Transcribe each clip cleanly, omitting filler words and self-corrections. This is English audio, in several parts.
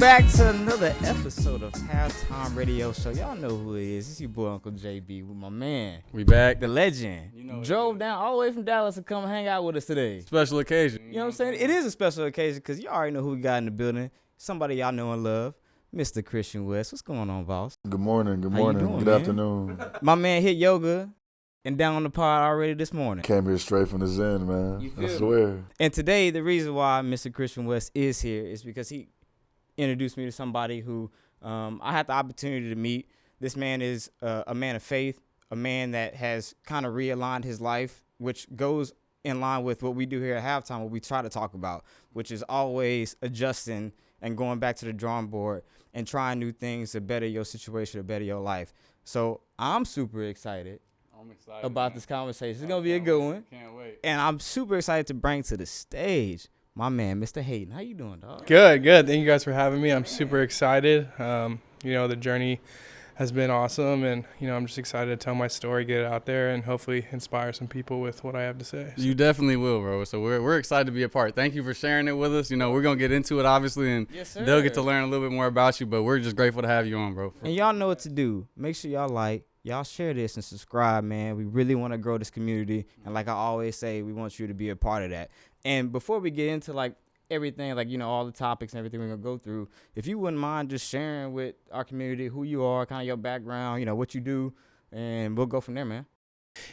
back to another episode of Halftime Radio Show. Y'all know who it is. It's your boy Uncle JB with my man. We back. The legend. You know, drove down all the way from Dallas to come hang out with us today. Special occasion. You know what I'm saying? It is a special occasion because you already know who we got in the building. Somebody y'all know and love. Mr. Christian West. What's going on, boss? Good morning. Good How you morning. doing, Good man? afternoon. My man hit yoga and down on the pod already this morning. Came here straight from the Zen, man. You feel I me? swear. And today, the reason why Mr. Christian West is here is because he introduced me to somebody who I had the opportunity to meet. This man is a man of faith, a man that has kind of realigned his life, which goes in line with what we do here at Halftime, what we try to talk about, which is always adjusting and going back to the drawing board and trying new things to better your situation, to better your life. So I'm super excited. I'm excited about this conversation. It's going to be a good one. Can't wait. And I'm super excited to bring to the stage my man, Mr. Hayden. How you doing, dog? Good. Thank you guys for having me. I'm super excited. The journey has been awesome, and, I'm just excited to tell my story, get it out there, and hopefully inspire some people with what I have to say. So. You definitely will, bro. So we're excited to be a part. Thank you for sharing it with us. We're going to get into it, obviously, and they'll get to learn a little bit more about you, but we're just grateful to have you on, bro. And y'all know what to do. Make sure y'all like, y'all share this and subscribe, man. We really want to grow this community, and like I always say, we want you to be a part of that. And before we get into, everything, all the topics and everything we're going to go through, if you wouldn't mind just sharing with our community who you are, kind of your background, what you do, and we'll go from there, man.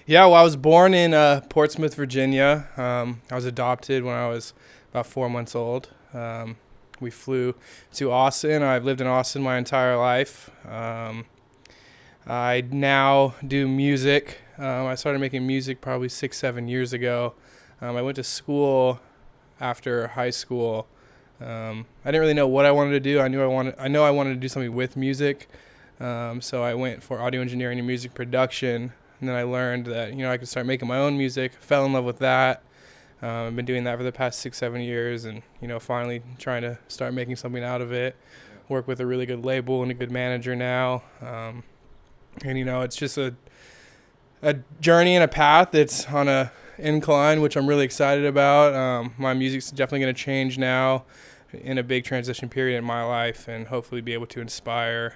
Yeah, well, I was born in Portsmouth, Virginia. I was adopted when I was about 4 months old. We flew to Austin. I've lived in Austin my entire life. I now do music. I started making music probably 6-7 years ago. I went to school after high school. I didn't really know what I wanted to do. I know I wanted to do something with music. So I went for audio engineering and music production. And then I learned that, I could start making my own music. Fell in love with that. I've been doing that for the past 6-7 years, and, finally trying to start making something out of it. Work with a really good label and a good manager now. And, it's just a journey and a path that's on a incline, which I'm really excited about. My music's definitely going to change now in a big transition period in my life, and hopefully be able to inspire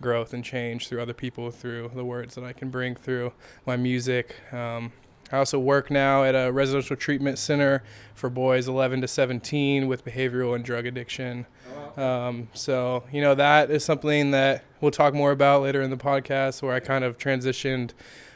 growth and change through other people through the words that I can bring through my music. I also work now at a residential treatment center for boys 11 to 17 with behavioral and drug addiction. So that is something that we'll talk more about later in the podcast, where I kind of transitioned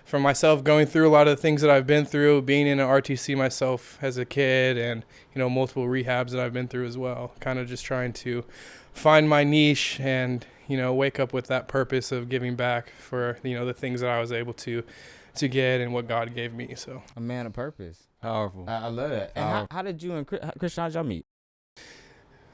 from myself going through a lot of the things that I've been through, being in an RTC myself as a kid, and, multiple rehabs that I've been through as well. Kind of just trying to find my niche and, wake up with that purpose of giving back for, the things that I was able to get and what God gave me. So A man of purpose. Powerful. I love that. And how did you and Christian, how'd y'all meet?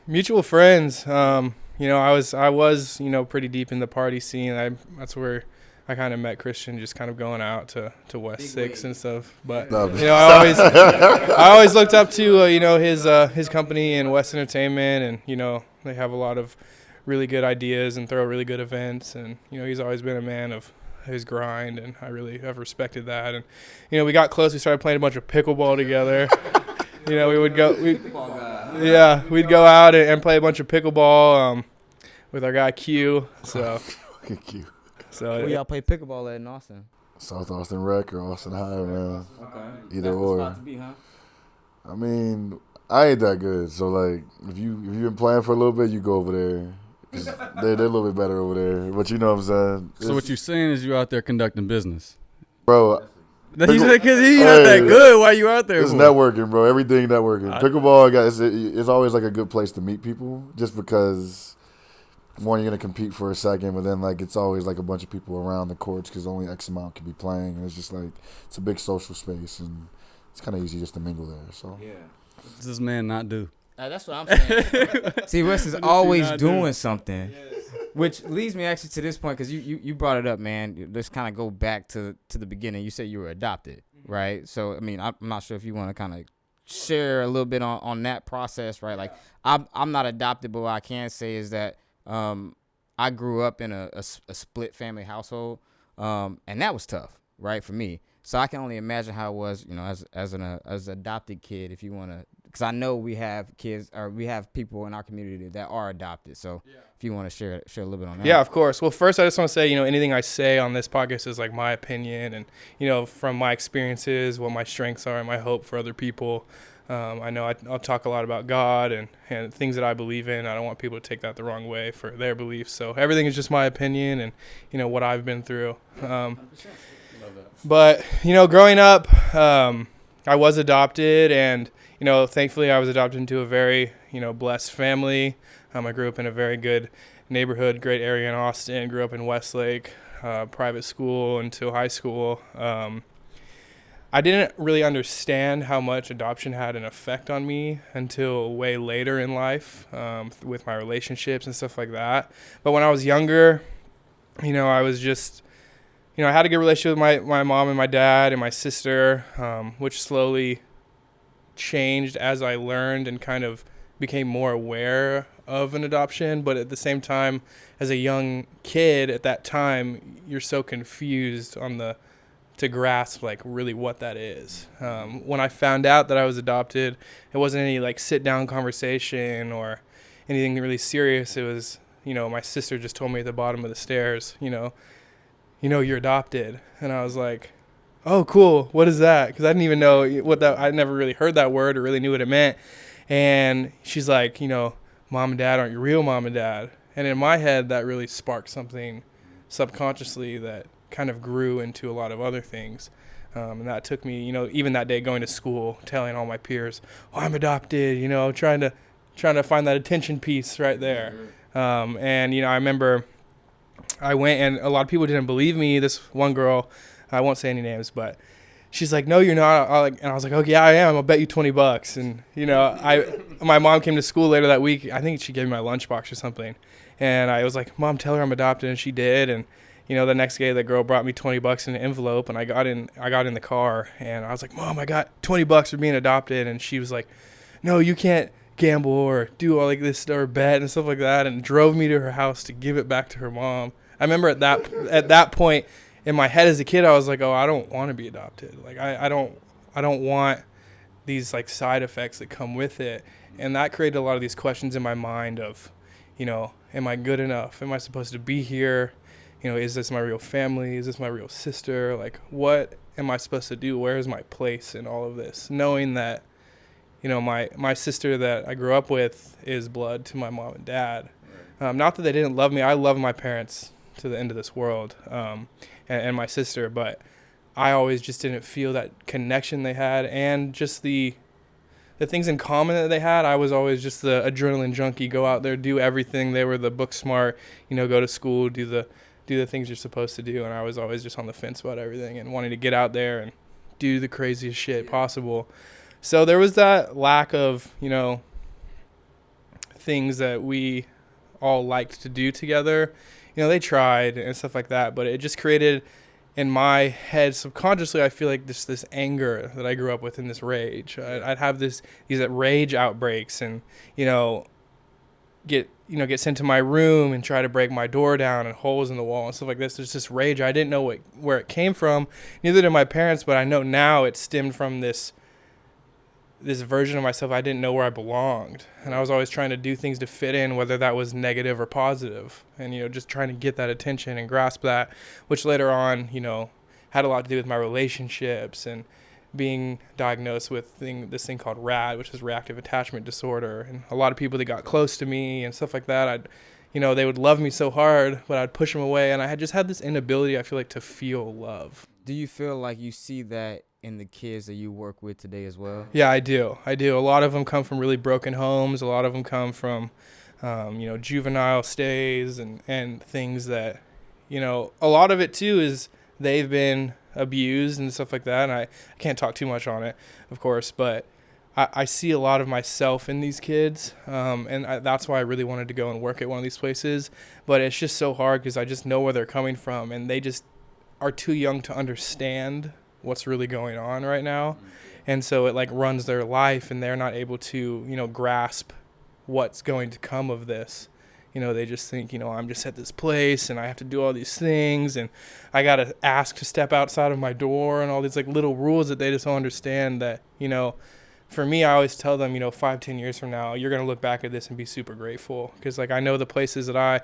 Mutual friends. I was pretty deep in the party scene. That's where I kind of met Christian, just kind of going out to West Big 6 and stuff. But I always looked up to his company and West Entertainment, and they have a lot of really good ideas and throw really good events, and he's always been a man of his grind, and I really have respected that. And we got close. We started playing a bunch of Pickle Ball together. We'd go out and play a bunch of Pickle Ball with our guy Q. So Q. So Where y'all play pickleball at in Austin? South Austin Rec or Austin High, man. Okay. Either That's or. the spot to be, huh? I mean, I ain't that good. So, if you've been playing for a little bit, you go over there. 'Cause they're a little bit better over there. But you know what I'm saying? So what you're saying is you out there conducting business. Bro. He's not that good. Why you out there? It's networking, bro. Everything networking. Pickleball, it's always a good place to meet people, just because, one, you're going to compete for a second, but then it's always a bunch of people around the courts because only X amount can be playing. And it's just it's a big social space, and it's kind of easy just to mingle there. So yeah. What does this man not do? That's what I'm saying. See, Wes is always doing something, which leads me actually to this point, because you brought it up, man. Let's kind of go back to the beginning. You said you were adopted, right? So, I mean, I'm not sure if you want to kind of share a little bit on that process, right? I'm not adopted, but what I can say is that I grew up in a split family household, and that was tough, right, for me. So I can only imagine how it was, as an adopted kid, if you want to because I know we have kids or we have people in our community that are adopted. So if you want to share a little bit on that. Yeah, of course. Well, first I just want to say, anything I say on this podcast is like my opinion and, from my experiences, what my strengths are and my hope for other people. I know I'll talk a lot about God and things that I believe in. I don't want people to take that the wrong way for their beliefs. So everything is just my opinion and, what I've been through. But, growing up, I was adopted and, thankfully I was adopted into a very, blessed family. I grew up in a very good neighborhood, great area in Austin, grew up in Westlake, private school until high school. I didn't really understand how much adoption had an effect on me until way later in life, with my relationships and stuff like that. But when I was younger, I was just, I had a good relationship with my mom and my dad and my sister, which slowly changed as I learned and kind of became more aware of an adoption. But at the same time, as a young kid at that time, you're so confused to grasp like really what that is. When I found out that I was adopted, it wasn't any like sit down conversation or anything really serious. It was, my sister just told me at the bottom of the stairs, you're adopted. And I was like, oh, cool. What is that? Because I didn't even know I never really heard that word or really knew what it meant. And she's like, mom and dad aren't your real mom and dad. And in my head, that really sparked something subconsciously that kind of grew into a lot of other things. And that took me, even that day going to school, telling all my peers, oh, I'm adopted, trying to find that attention piece right there. And, I remember I went and a lot of people didn't believe me. This one girl, I won't say any names, but she's like, no, you're not. And I was like, okay, yeah, I am. I'll bet you $20. And, my mom came to school later that week. I think she gave me my lunchbox or something. And I was like, Mom, tell her I'm adopted. And she did. And, the next day the girl brought me $20 in an envelope and I got in the car and I was like, Mom, I got $20 for being adopted. And she was like, no, you can't gamble or do all like this or bet and stuff like that. And drove me to her house to give it back to her mom. I remember at that point in my head as a kid, I was like, oh, I don't want to be adopted. Like, I don't want these like side effects that come with it. And that created a lot of these questions in my mind of, am I good enough? Am I supposed to be here? Is this my real family? Is this my real sister? Like, what am I supposed to do? Where is my place in all of this? Knowing that, my sister that I grew up with is blood to my mom and dad. Not that they didn't love me. I love my parents to the end of this world, and my sister, but I always just didn't feel that connection they had and just the things in common that they had. I was always just the adrenaline junkie, go out there, do everything. They were the book smart, go to school, do the things you're supposed to do. And I was always just on the fence about everything and wanting to get out there and do the craziest shit possible. So there was that lack of, things that we all liked to do together. They tried and stuff like that, but it just created in my head subconsciously, I feel like this anger that I grew up with and this rage. I'd have these rage outbreaks and, get sent to my room and try to break my door down and holes in the wall and stuff like this. There's this rage. I didn't know where it came from. Neither did my parents, but I know now it stemmed from this version of myself. I didn't know where I belonged. And I was always trying to do things to fit in, whether that was negative or positive. And, just trying to get that attention and grasp that, which later on, had a lot to do with my relationships and being diagnosed with this thing called RAD, which is reactive attachment disorder. And a lot of people that got close to me and stuff like that, they would love me so hard, but I'd push them away. And I had just had this inability, I feel like, to feel love. Do you feel like you see that in the kids that you work with today as well? Yeah, I do. A lot of them come from really broken homes. A lot of them come from, juvenile stays and things that, a lot of it too is they've been abused and stuff like that. And I can't talk too much on it, of course, but I see a lot of myself in these kids. That's why I really wanted to go and work at one of these places. But it's just so hard because I just know where they're coming from and they just are too young to understand what's really going on right now. And so it like runs their life and they're not able to, grasp what's going to come of this. They just think, I'm just at this place and I have to do all these things and I got to ask to step outside of my door and all these like little rules that they just don't understand that, for me, I always tell them, 5-10 years from now, you're going to look back at this and be super grateful. Because, like, I know the places that I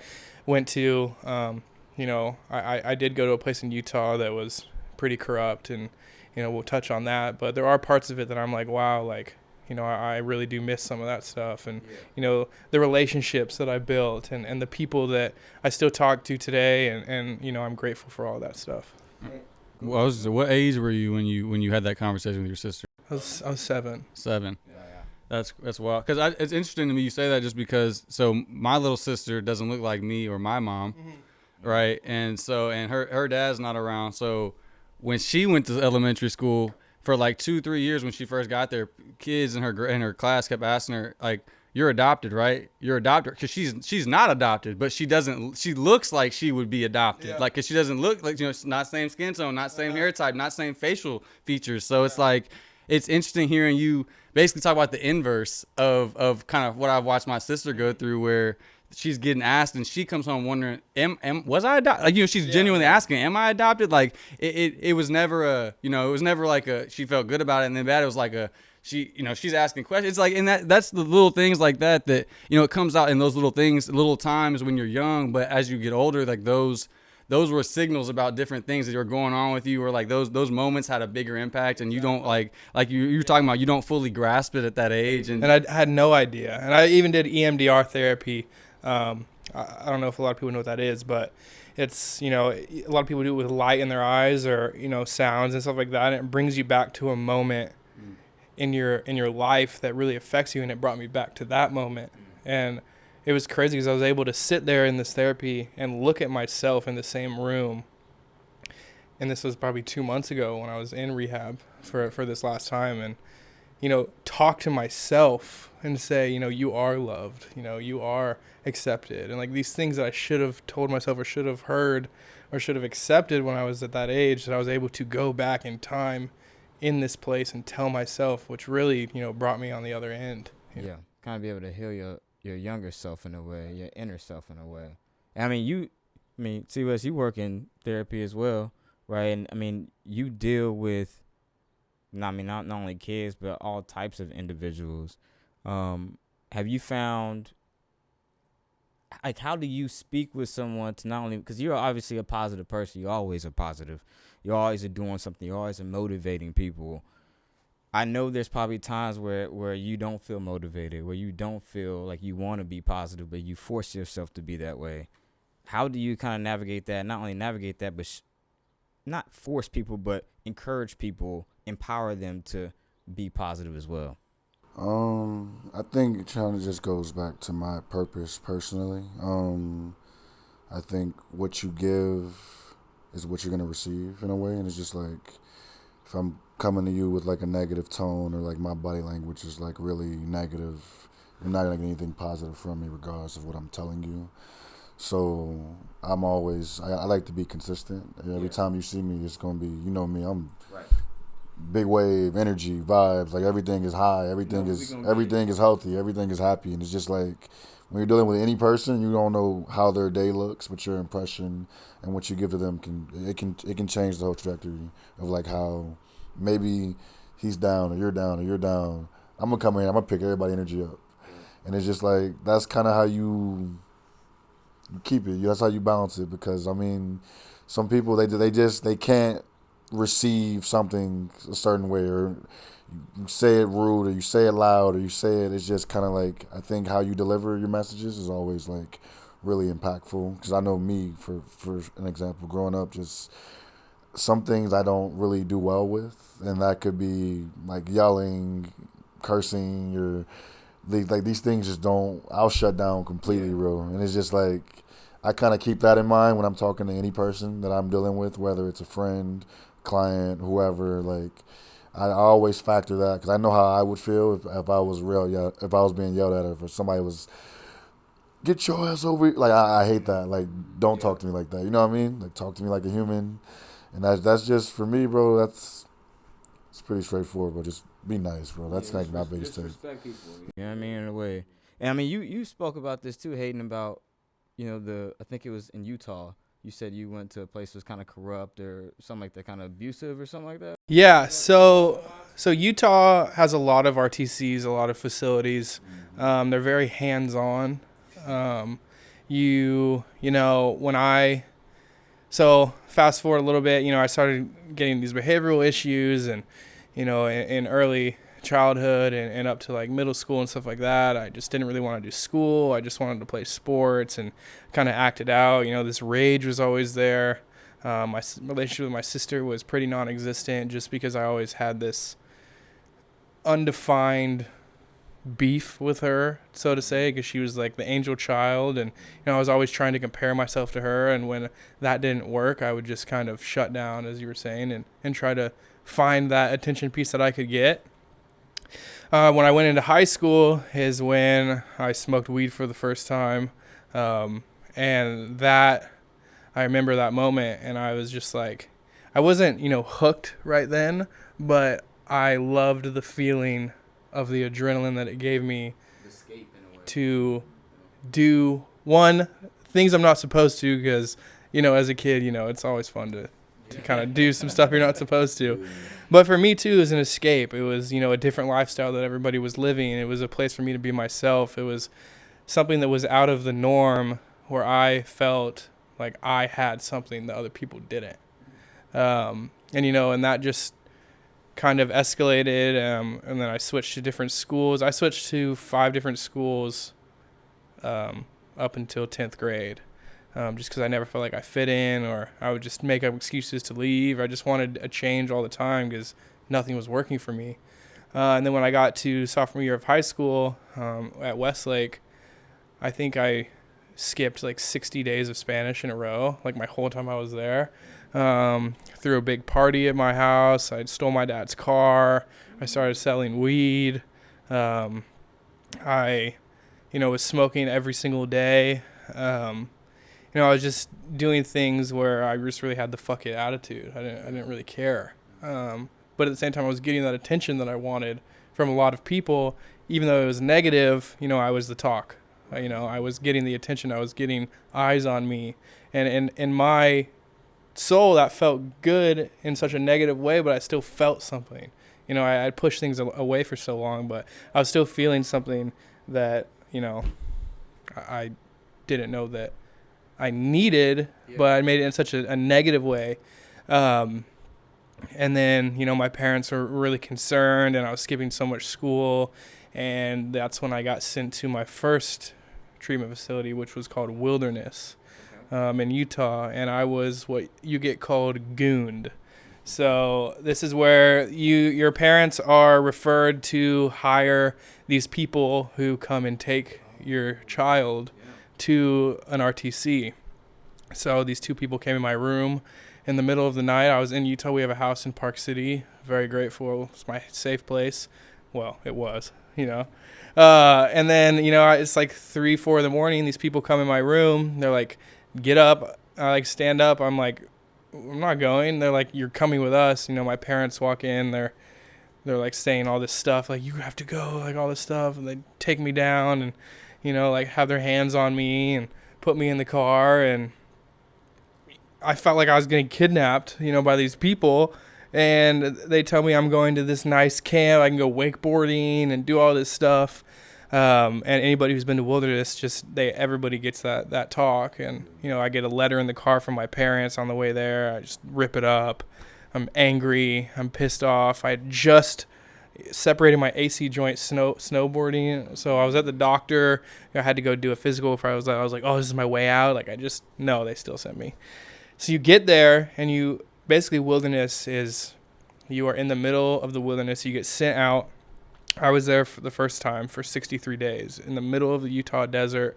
went to, I did go to a place in Utah that was pretty corrupt, and, we'll touch on that. But there are parts of it that I'm like, wow, like, I really do miss some of that stuff. And, the relationships that I built and the people that I still talk to today. And I'm grateful for all that stuff. Well, what age were you when you had that conversation with your sister? I was 7. 7. That's wild. Because it's interesting to me you say that, just because, so my little sister doesn't look like me or my mom, right? And so, and her dad's not around. So when she went to elementary school, for like 2-3 years when she first got there, kids in her class kept asking her, like, "You're adopted, right? You're adopted," because she's not adopted, but she looks like she would be adopted, like, because she doesn't look like, not same skin tone, not same hair type, not same facial features. So it's like, it's interesting hearing you basically talk about the inverse of kind of what I've watched my sister go through, where she's getting asked and she comes home wondering, was I adopted? Like, she's genuinely asking, am I adopted? Like, it was never it was never like she felt good about it and then bad. It was like she's asking questions. It's like, and that's the little things like that, it comes out in those little things, little times when you're young, but as you get older, like those were signals about different things that were going on with you, or like those moments had a bigger impact, and you don't like you're talking about, you don't fully grasp it at that age. And I had no idea. And I even did EMDR therapy. I don't know if a lot of people know what that is, but it's, a lot of people do it with light in their eyes or, sounds and stuff like that. And it brings you back to a moment in your life that really affects you. And it brought me back to that moment. And it was crazy because I was able to sit there in this therapy and look at myself in the same room. And this was probably 2 months ago when I was in rehab for this last time. And, talk to myself and say, you are loved, you are accepted. And like these things that I should have told myself or should have heard or should have accepted when I was at that age, that I was able to go back in time in this place and tell myself, which really, brought me on the other end. Yeah, kind of be able to heal your younger self in a way, your inner self in a way. And see, Wes, you work in therapy as well, right? And I mean, you deal with, not only kids, but all types of individuals. Have you found, like, how do you speak with someone to not only, because you're obviously a positive person, you always are positive, you always are doing something, you always are motivating people. I know there's probably times where you don't feel motivated, where you don't feel like you want to be positive, but you force yourself to be that way. How do you kind of navigate that? Not only navigate that, but not force people, but encourage people, empower them to be positive as well. I think it kind of just goes back to my purpose personally. I think what you give is what you're going to receive in a way. And it's just like, if I'm coming to you with like a negative tone, or like my body language is like really negative, you're not going to get anything positive from me regardless of what I'm telling you. So I'm always, I like to be consistent. Every time you see me, it's going to be, me, I'm big wave, energy, vibes, like everything is high, everything is healthy, everything is happy. And it's just like, when you're dealing with any person, you don't know how their day looks, but your impression and what you give to them can change the whole trajectory of like how maybe he's down or you're down or you're down. I'm going to come in, I'm going to pick everybody energy up. And it's just like, that's kind of how you keep it. That's how you balance it, because some people they can't receive something a certain way, or you say it rude, or you say it loud, or you say it's just kind of like, I think how you deliver your messages is always like really impactful. Because I know me, for an example, growing up, just some things I don't really do well with, and that could be like yelling, cursing, or like these things just I'll shut down completely, bro. And it's just like, I kind of keep that in mind when I'm talking to any person that I'm dealing with, whether it's a friend, client, whoever. Like, I always factor that, because I know how I would feel if I was being yelled at, or if somebody was, get your ass over here. Like, I hate that. Like, don't talk to me like that. You know what I mean? Like, talk to me like a human. And that's just, for me, bro, it's pretty straightforward, but just be nice, bro. That's like my biggest thing. Respect people. You know what I mean? In a way. And you spoke about this too, Hayden, about, I think it was in Utah. You said you went to a place that was kind of corrupt or something like that, kind of abusive or something like that? Yeah, so So Utah has a lot of RTCs, a lot of facilities. They're very hands-on. So fast forward a little bit, I started getting these behavioral issues and, in early childhood and up to like middle school and stuff like that. I just didn't really want to do school. I just wanted to play sports and kind of act it out. This rage was always there. My relationship with my sister was pretty non-existent just because I always had this undefined beef with her, so to say, because she was like the angel child, and I was always trying to compare myself to her, and when that didn't work, I would just kind of shut down, as you were saying, and try to find that attention piece that I could get. When I went into high school is when I smoked weed for the first time, and that I remember that moment, and I was just like, I wasn't hooked right then, but I loved the feeling of the adrenaline that it gave me to do things I'm not supposed to, because as a kid it's always fun to kind of do some stuff you're not supposed to, but for me too it was an escape. It was a different lifestyle that everybody was living. It was a place for me to be myself. It was something that was out of the norm, where I felt like I had something that other people didn't, and that just kind of escalated, and then I switched to different schools. I switched to 5 different schools up until 10th grade, just because I never felt like I fit in, or I would just make up excuses to leave. I just wanted a change all the time because nothing was working for me. And then when I got to sophomore year of high school at Westlake, I think I skipped like 60 days of Spanish in a row, like my whole time I was there. Threw a big party at my house. I stole my dad's car. I started selling weed. I was smoking every single day. I was just doing things where I just really had the fuck it attitude. I didn't really care. But at the same time, I was getting that attention that I wanted from a lot of people, even though it was negative. I was the talk. I was getting the attention. I was getting eyes on me, and in my soul that felt good in such a negative way, but I still felt something. I'd pushed things away for so long, but I was still feeling something that I didn't know that I needed, but I made it in such a negative way. And then my parents were really concerned, and I was skipping so much school, and that's when I got sent to my first treatment facility, which was called Wilderness. In Utah, and I was what you get called gooned. So this is where your parents are referred to hire these people who come and take your child to an RTC. So these 2 people came in my room in the middle of the night. I was in Utah. We have a house in Park City. Very grateful. It's my safe place. Well, it was, and then, it's like 3, 4 in the morning. These people come in my room. They're like, get up. I like stand up. I'm like, I'm not going. They're like, you're coming with us. My parents walk in. They're like saying all this stuff, like, you have to go, like all this stuff. And they take me down and, like have their hands on me and put me in the car. And I felt like I was getting kidnapped, by these people. And they tell me I'm going to this nice camp. I can go wakeboarding and do all this stuff. And anybody who's been to Wilderness, everybody gets that talk. And, I get a letter in the car from my parents on the way there. I just rip it up. I'm angry. I'm pissed off. I had just separated my AC joint snowboarding. So I was at the doctor. I had to go do a physical. I was like, oh, this is my way out. Like, no, they still sent me. So you get there, and basically Wilderness is, you are in the middle of the wilderness. You get sent out. I was there for the first time for 63 days in the middle of the Utah desert,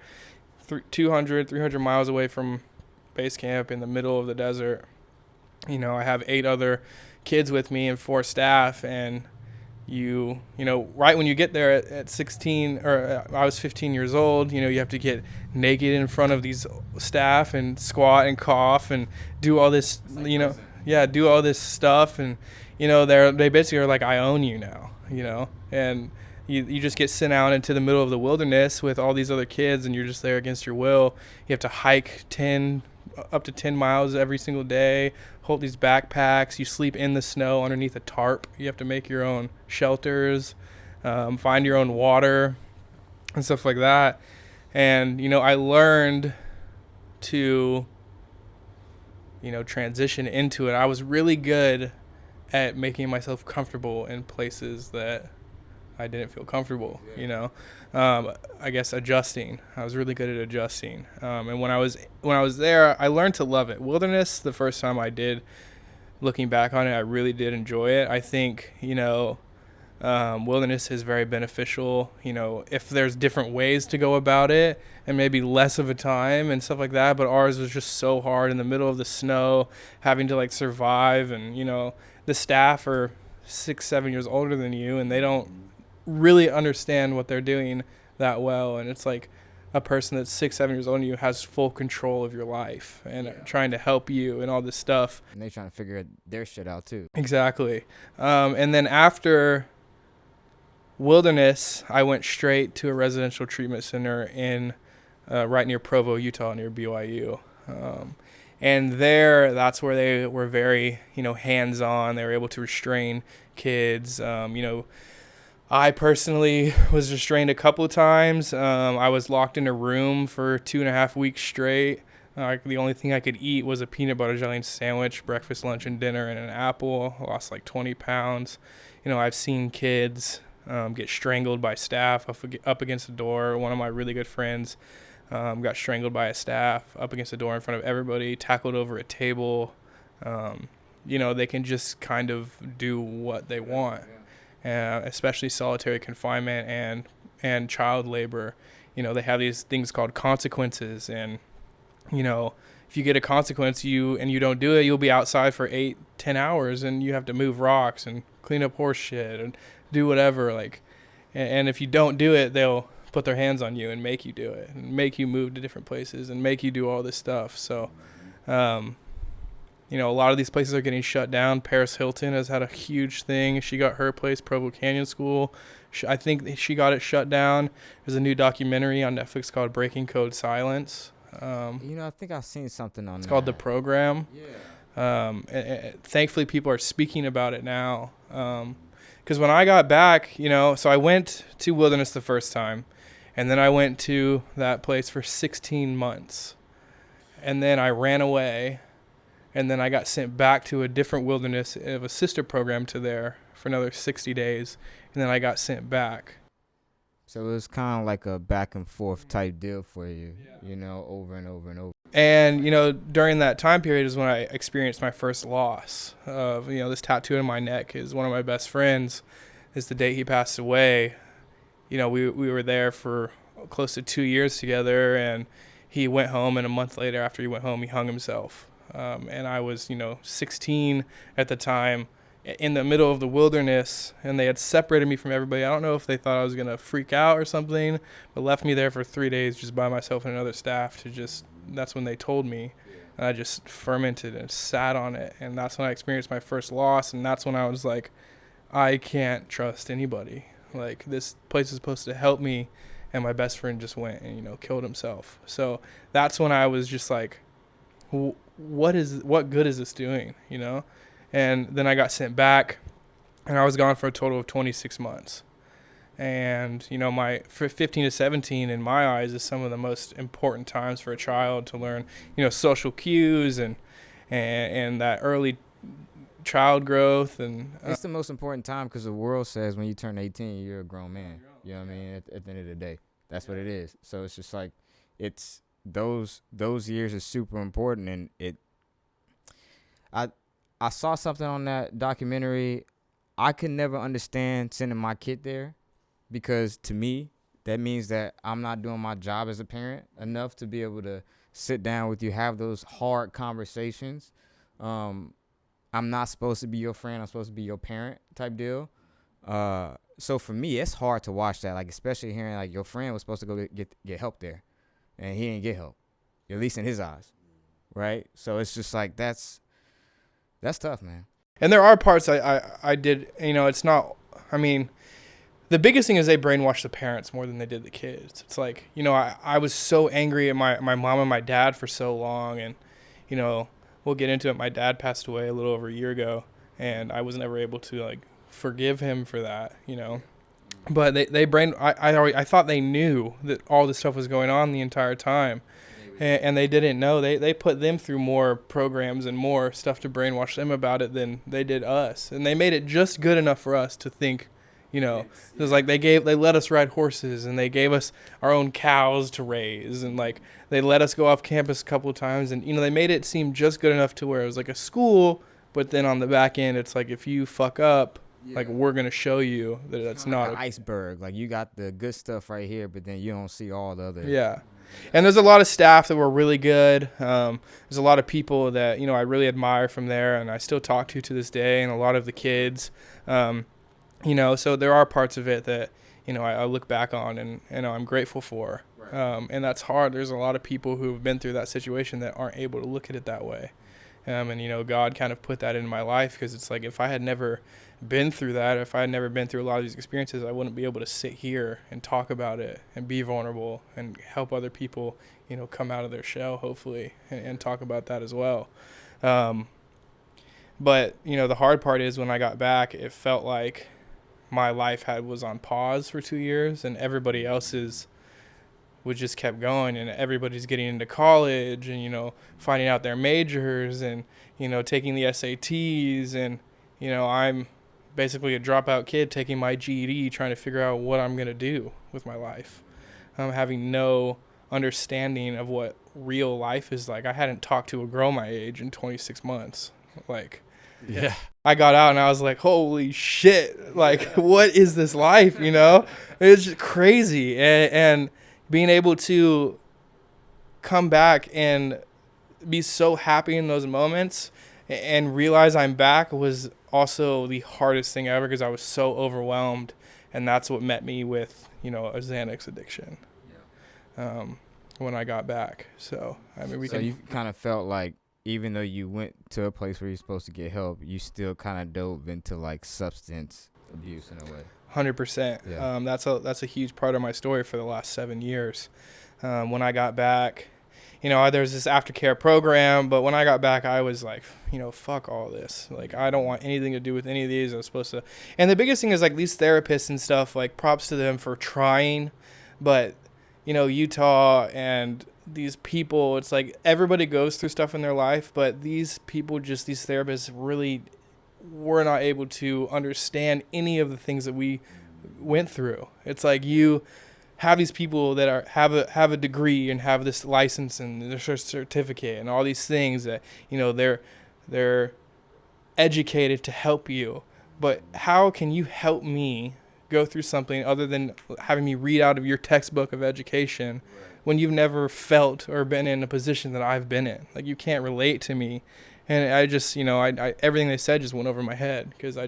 300 miles away from base camp in the middle of the desert. I have 8 other kids with me and 4 staff, and right when you get there at 16, or I was 15 years old, you have to get naked in front of these staff and squat and cough and do all this, do all this stuff. And, they basically are like, I own you now, and you just get sent out into the middle of the wilderness with all these other kids, and you're just there against your will. You have to hike 10 up to 10 miles every single day, hold these backpacks. You sleep in the snow underneath a tarp. You have to make your own shelters, find your own water and stuff like that. And, I learned to, transition into it. I was really good at making myself comfortable in places that I didn't feel comfortable, I guess adjusting. I was really good at adjusting. And when I was there, I learned to love it. Wilderness, the first time I did, looking back on it, I really did enjoy it. I think, wilderness is very beneficial, if there's different ways to go about it and maybe less of a time and stuff like that. But ours was just so hard in the middle of the snow, having to survive. And, the staff are 6-7 years older than you, and they don't really understand what they're doing that well. And it's like a person that's 6-7 years older than you has full control of your life and trying to help you and all this stuff. And they're trying to figure their shit out too. Exactly. And then after wilderness, I went straight to a residential treatment center in right near Provo, Utah, near BYU. And that's where they were very, hands-on. They were able to restrain kids. I personally was restrained a couple of times. I was locked in a room for 2.5 weeks straight. The only thing I could eat was a peanut butter jelly sandwich, breakfast, lunch, and dinner, and an apple. I lost 20 pounds. I've seen kids get strangled by staff up against the door. One of my really good friends got strangled by a staff up against the door in front of everybody, tackled over a table. They can just kind of do what they want. Especially solitary confinement and child labor. They have these things called consequences, and if you get a consequence and you don't do it, you'll be outside for 8-10 hours, and you have to move rocks and clean up horse shit and do whatever. And if you don't do it, they'll put their hands on you and make you do it and make you move to different places and make you do all this stuff. So a lot of these places are getting shut down. Paris Hilton has had a huge thing. She got her place, Provo Canyon School. I think she got it shut down. There's a new documentary on Netflix called Breaking Code Silence. I think I've seen something on It's that. called The Program. Yeah. Thankfully, people are speaking about it now. Because when I got back, so I went to Wilderness the first time, and then I went to that place for 16 months. And then I ran away. And then I got sent back to a different wilderness of a sister program to there for another 60 days. And then I got sent back. So it was kind of like a back and forth type deal for you, over and over and over. And, during that time period is when I experienced my first loss of, this tattoo on my neck is one of my best friends. Is the day he passed away. We were there for close to 2 years together, and he went home, and a month later after he went home, he hung himself. And I was, 16 at the time in the middle of the wilderness, and they had separated me from everybody. I don't know if they thought I was going to freak out or something, but left me there for 3 days just by myself and another staff that's when they told me. And I just fermented and sat on it. And that's when I experienced my first loss. And that's when I was like, I can't trust anybody. This place is supposed to help me. And my best friend just went and, killed himself. So that's when I was just like, what good is this doing, And then I got sent back, and I was gone for a total of 26 months. And for 15 to 17 in my eyes is some of the most important times for a child to learn social cues and that early child growth. And it's the most important time because the world says when you turn 18 you're a grown man. You know what I mean? At the end of the day, that's what it is. So it's just like it's those years are super important. And I saw something on that documentary. I could never understand sending my kid there, because to me that means that I'm not doing my job as a parent enough to be able to sit down with you, have those hard conversations. I'm not supposed to be your friend, I'm supposed to be your parent type deal. So for me it's hard to watch that, especially hearing your friend was supposed to go get help there and he didn't get help, at least in his eyes, right? So it's just that's tough, man. And there are parts I did, it's not, the biggest thing is they brainwashed the parents more than they did the kids. It's I was so angry at my mom and my dad for so long. And, we'll get into it. My dad passed away a little over a year ago, and I was never able to like forgive him for that, But I thought they knew that all this stuff was going on the entire time, and they didn't know. They put them through more programs and more stuff to brainwash them about it than they did us, and they made it just good enough for us to think. It was like they let us ride horses, and they gave us our own cows to raise, and like they let us go off campus a couple of times, and they made it seem just good enough to where it was like a school, but then on the back end it's like if you fuck up, like we're gonna show you that that's not like an iceberg. Like you got the good stuff right here, but then you don't see all the other. Yeah. And there's a lot of staff that were really good. There's a lot of people that I really admire from there, and I still talk to this day, and a lot of the kids. So there are parts of it that, I look back on and I'm grateful for. Right. And that's hard. There's a lot of people who've been through that situation that aren't able to look at it that way. And God kind of put that in my life because it's like if I had never been through that, if I had never been through a lot of these experiences, I wouldn't be able to sit here and talk about it and be vulnerable and help other people, come out of their shell, hopefully, and talk about that as well. But, the hard part is when I got back, it felt like my life was on pause for 2 years, and everybody else's just kept going, and everybody's getting into college and, finding out their majors and, taking the SATs, and, I'm basically a dropout kid taking my GED, trying to figure out what I'm going to do with my life. I'm having no understanding of what real life is like. I hadn't talked to a girl my age in 26 months. Like, yeah. I got out and I was like, holy shit, like, what is this life, It's just crazy. And being able to come back and be so happy in those moments and realize I'm back was also the hardest thing ever because I was so overwhelmed. And that's what met me with, a Xanax addiction when I got back. So, you kind of felt like, even though you went to a place where you're supposed to get help, you still kind of dove into like substance abuse in a way. 100%. Yeah. That's a huge part of my story for the last 7 years. When I got back, there's this aftercare program, but when I got back, I was like, fuck all this. Like, I don't want anything to do with any of these. I was supposed to. And the biggest thing is like these therapists and stuff, like props to them for trying, but Utah and these people, it's like everybody goes through stuff in their life, but these people, these therapists really were not able to understand any of the things that we went through. It's like you have these people that have a degree and have this license and their certificate and all these things that, they're educated to help you. But how can you help me go through something other than having me read out of your textbook of education when you've never felt or been in a position that I've been in? Like, you can't relate to me. And I just, I everything they said just went over my head because I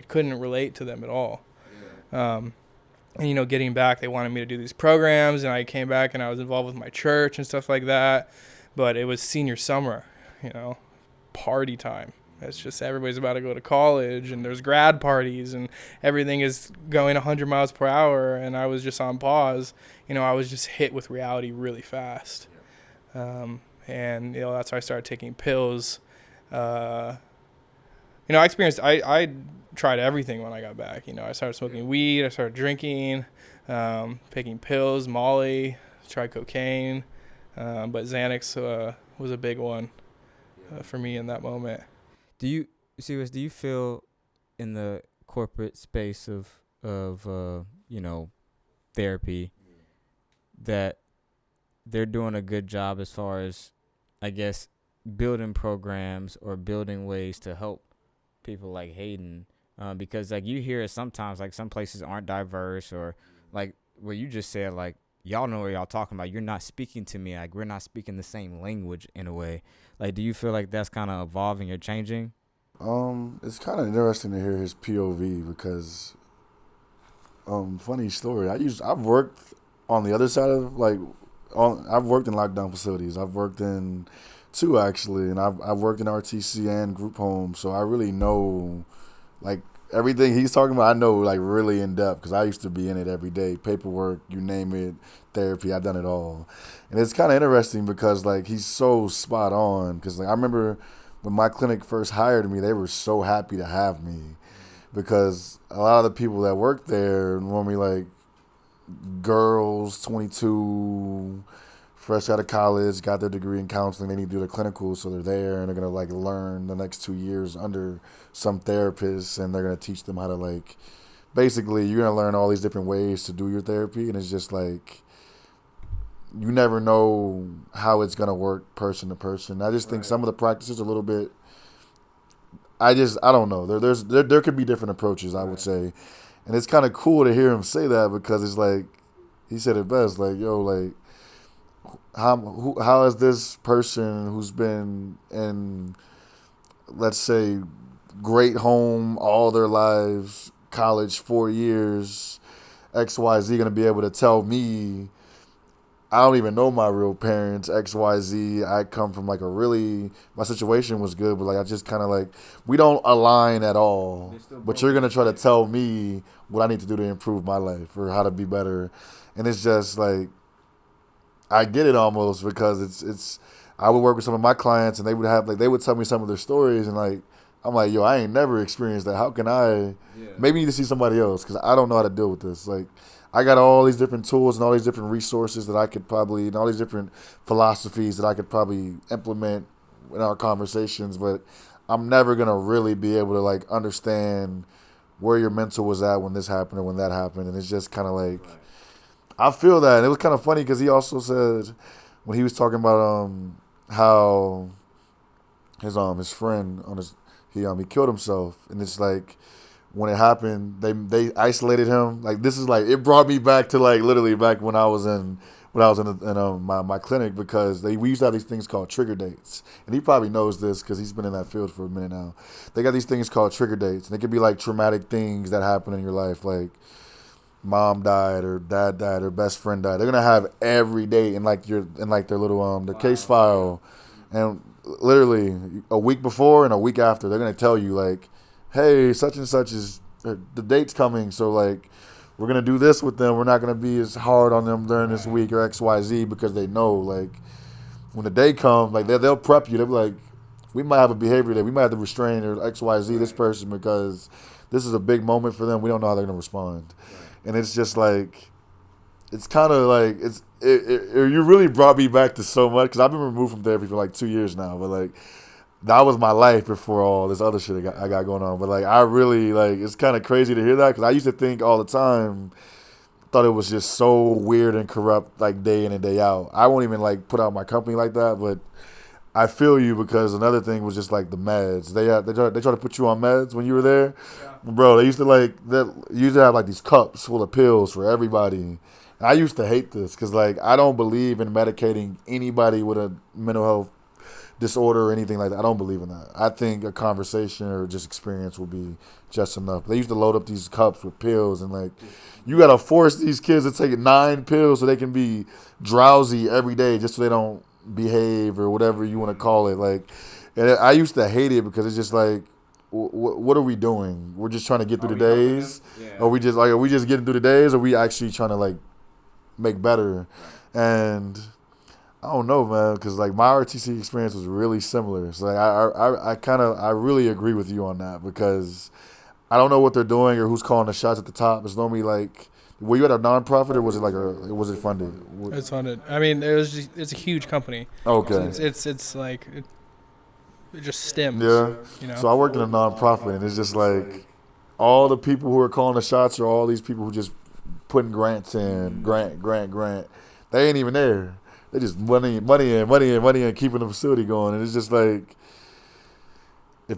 couldn't relate to them at all. Yeah. And, getting back, they wanted me to do these programs, and I came back and I was involved with my church and stuff like that. But it was senior summer, party time. It's just everybody's about to go to college, and there's grad parties, and everything is going 100 miles per hour, and I was just on pause. I was just hit with reality really fast. And, that's why I started taking pills. I tried everything when I got back. I started smoking weed, I started drinking, taking pills, Molly, tried cocaine, but Xanax was a big one for me in that moment. Do you feel in the corporate space of therapy that they're doing a good job as far as, I guess, building programs or building ways to help people like Hayden? Because like you hear it sometimes, like some places aren't diverse, or like where you just said, like, y'all know what y'all talking about. You're not speaking to me. Like, we're not speaking the same language in a way. Like, do you feel like that's kind of evolving or changing? It's kind of interesting to hear his POV because, funny story. I've worked on the other side of I've worked in lockdown facilities. I've worked in 2 actually, and I've worked in RTC and group homes. So I really know, like, everything he's talking about, I know like really in depth because I used to be in it every day. Paperwork, you name it, therapy, I've done it all. And it's kind of interesting because like he's so spot on. Because like I remember when my clinic first hired me, they were so happy to have me because a lot of the people that work there normally like girls, 22, fresh out of college, got their degree in counseling. They need to do their clinical, so they're there and they're gonna like learn the next 2 years under some therapists, and they're gonna teach them how to like. Basically, you're gonna learn all these different ways to do your therapy, and it's just like you never know how it's gonna work person to person. I just think some of the practices are a little bit. I don't know. There could be different approaches, I would say, and it's kind of cool to hear him say that because it's like he said it best. Like, yo, like how is this person who's been in, let's say, great home all their lives, college 4 years, XYZ, going to be able to tell me, I don't even know my real parents, XYZ. I come from like my situation was good, but like I just kind of like, we don't align at all. But you're going to try to tell me what I need to do to improve my life or how to be better. And it's just like, I get it almost because it's. I would work with some of my clients and they would tell me some of their stories and like, I'm like, yo, I ain't never experienced that. How can I? Yeah. Maybe need to see somebody else because I don't know how to deal with this. Like, I got all these different tools and all these different resources that I could probably, and all these different philosophies that I could probably implement in our conversations, but I'm never going to really be able to like understand where your mental was at when this happened or when that happened. And it's just kind of like, I feel that. And it was kind of funny because he also said when he was talking about how his friend he killed himself, and it's like when it happened they isolated him. Like this is like it brought me back to like literally back when I was in my clinic because we used to have these things called trigger dates, and he probably knows this because he's been in that field for a minute now. They got these things called trigger dates, and they could be like traumatic things that happen in your life, like mom died or dad died or best friend died. They're gonna have every day in like their little their case file, and literally a week before and a week after they're gonna tell you like, hey, such and such is the date's coming, so like we're gonna do this with them. We're not gonna be as hard on them during this week or XYZ because they know like when the day comes, like they'll prep you. They'll be like, we might have a behavior that we might have to restrain or XYZ this person because this is a big moment for them. We don't know how they're gonna respond. And it's just like, it's kind of like, you really brought me back to so much because I've been removed from therapy for like 2 years now. But like, that was my life before all this other shit I got going on. But like, I really, like, it's kind of crazy to hear that because I used to think all the time, thought it was just so weird and corrupt, like day in and day out. I won't even like put out my company like that, but I feel you because another thing was just like the meds. They try to put you on meds when you were there, bro. They used to have like these cups full of pills for everybody. I used to hate this because like I don't believe in medicating anybody with a mental health disorder or anything like that. I don't believe in that. I think a conversation or just experience will be just enough. They used to load up these cups with pills and like you gotta force these kids to take 9 pills so they can be drowsy every day just so they don't behave or whatever you want to call it. Like, and I used to hate it because it's just like, what are we doing? We're just trying to get through the days. Yeah. Are we just getting through the days? Or are we actually trying to like make better? And I don't know, man, because like my RTC experience was really similar. So like I really agree with you on that because I don't know what they're doing or who's calling the shots at the top. It's normally like, were you at a nonprofit or was it funded? It's funded. I mean, it's a huge company. Okay. So it's like it just stems. Yeah. You know? So I worked in a nonprofit, and it's just like all the people who are calling the shots are all these people who just putting grants in, grant. They ain't even there. They just money in, keeping the facility going, and it's just like. I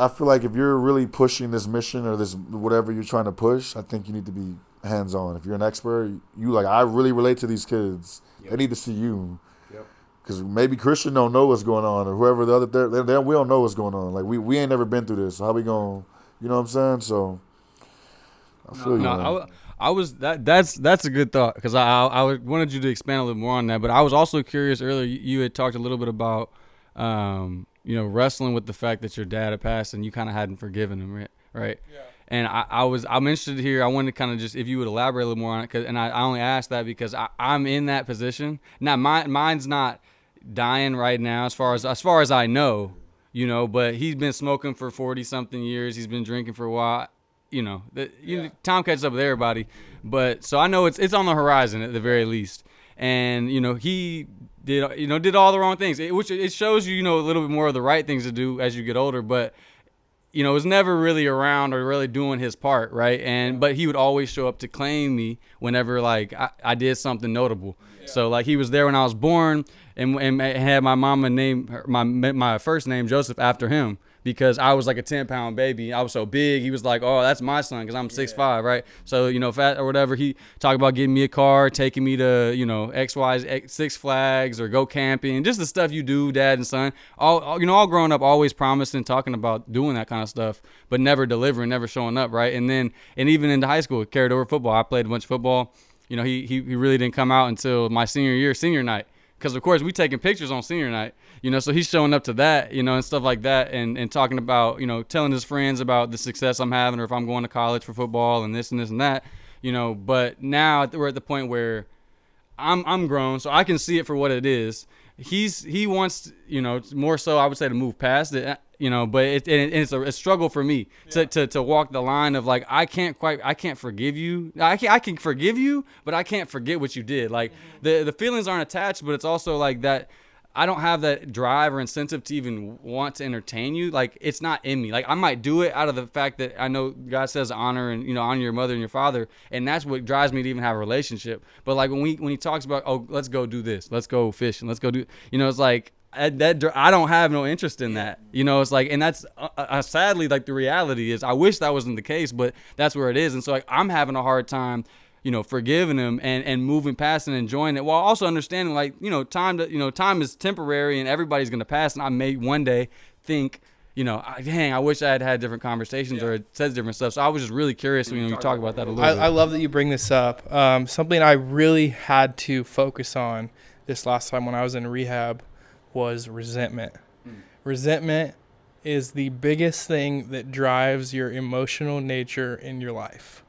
feel like if you're really pushing this mission or this whatever you're trying to push, I think you need to be hands-on. If you're an expert, I really relate to these kids. Yep. They need to see you. Because maybe Christian don't know what's going on, or whoever the other, we don't know what's going on. Like, we ain't never been through this. So how we going, you know what I'm saying? So, I feel you, man. I was that's a good thought because I wanted you to expand a little more on that. But I was also curious earlier, you had talked a little bit about, wrestling with the fact that your dad had passed and you kind of hadn't forgiven him, right? Yeah. And I'm interested here. I wanted to kind of just, if you would elaborate a little more on it, and I only asked that because I'm in that position. Now, mine's not dying right now as far as I know, but he's been smoking for 40 something years. He's been drinking for a while. Time catches up with everybody. But so I know it's on the horizon at the very least. And, he did all the wrong things, which it shows you, a little bit more of the right things to do as you get older. But, was never really around or really doing his part, right? But he would always show up to claim me whenever, like, I did something notable. Yeah. So, like, he was there when I was born and had my mama name my first name Joseph after him. Because I was like a 10-pound baby. I was so big. He was like, oh, that's my son because I'm 6'5", right? So, fat or whatever, he talked about getting me a car, taking me to, Six Flags or go camping. Just the stuff you do, dad and son. All growing up, always promising, talking about doing that kind of stuff, but never delivering, never showing up, right? And even into high school, carried over football. I played a bunch of football. He really didn't come out until my senior night. Because, of course, we taking pictures on senior night, so he's showing up to that, and stuff like that and talking about, telling his friends about the success I'm having or if I'm going to college for football and this and this and that, But now we're at the point where I'm grown, so I can see it for what it is. He wants, more so I would say to move past it, but it's a struggle for me to walk the line of like, I can't forgive you. I can forgive you, but I can't forget what you did. Like the feelings aren't attached, but it's also like that. I don't have that drive or incentive to even want to entertain you. Like it's not in me. Like I might do it out of the fact that I know God says honor and honor your mother and your father, and that's what drives me to even have a relationship. But like when he talks about, oh, let's go do this, let's go fish, and let's go do, it's like I don't have no interest in that. It's like, and that's sadly like the reality is. I wish that wasn't the case, but that's where it is. And so like I'm having a hard time, forgiving him and moving past and enjoying it, while also understanding like, time is temporary and everybody's going to pass. And I may one day think, dang, I wish I had different conversations or it says different stuff. So I was just really curious when you talk about that a little bit. I love that you bring this up. Something I really had to focus on this last time when I was in rehab was resentment. Resentment is the biggest thing that drives your emotional nature in your life.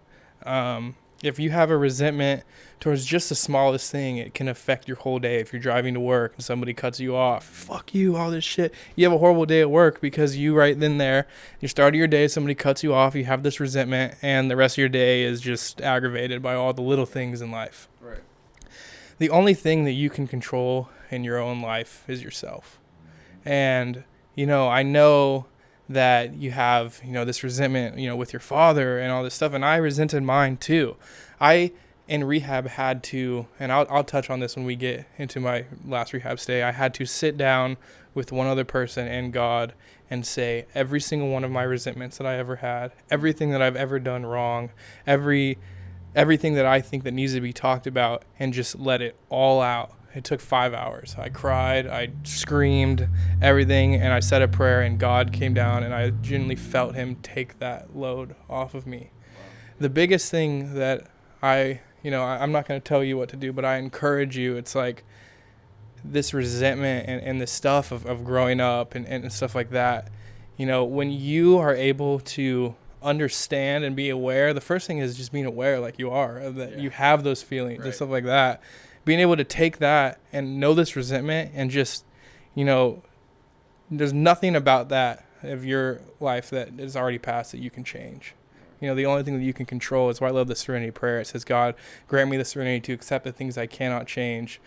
If you have a resentment towards just the smallest thing, it can affect your whole day. If you're driving to work and somebody cuts you off, fuck you, all this shit. You have a horrible day at work because you right then there, you started your day, somebody cuts you off, you have this resentment, and the rest of your day is just aggravated by all the little things in life. Right. The only thing that you can control in your own life is yourself. And, I know that you have, this resentment, with your father and all this stuff. And I resented mine too. I, in rehab, had to, and I'll touch on this when we get into my last rehab stay, I had to sit down with one other person and God and say every single one of my resentments that I ever had, everything that I've ever done wrong, everything that I think that needs to be talked about, and just let it all out. It took 5 hours. I cried, I screamed, everything, and I said a prayer, and God came down, and I genuinely felt him take that load off of me. Wow. The biggest thing that I'm not going to tell you what to do, but I encourage you, it's like this resentment and the stuff of growing up and stuff like that. When you are able to understand and be aware, the first thing is just being aware like you are, that you have those feelings and stuff like that. Being able to take that and know this resentment and just, there's nothing about that of your life that is already past that you can change. The only thing that you can control is why I love the serenity prayer. It says, God, grant me the serenity to accept the things I cannot change,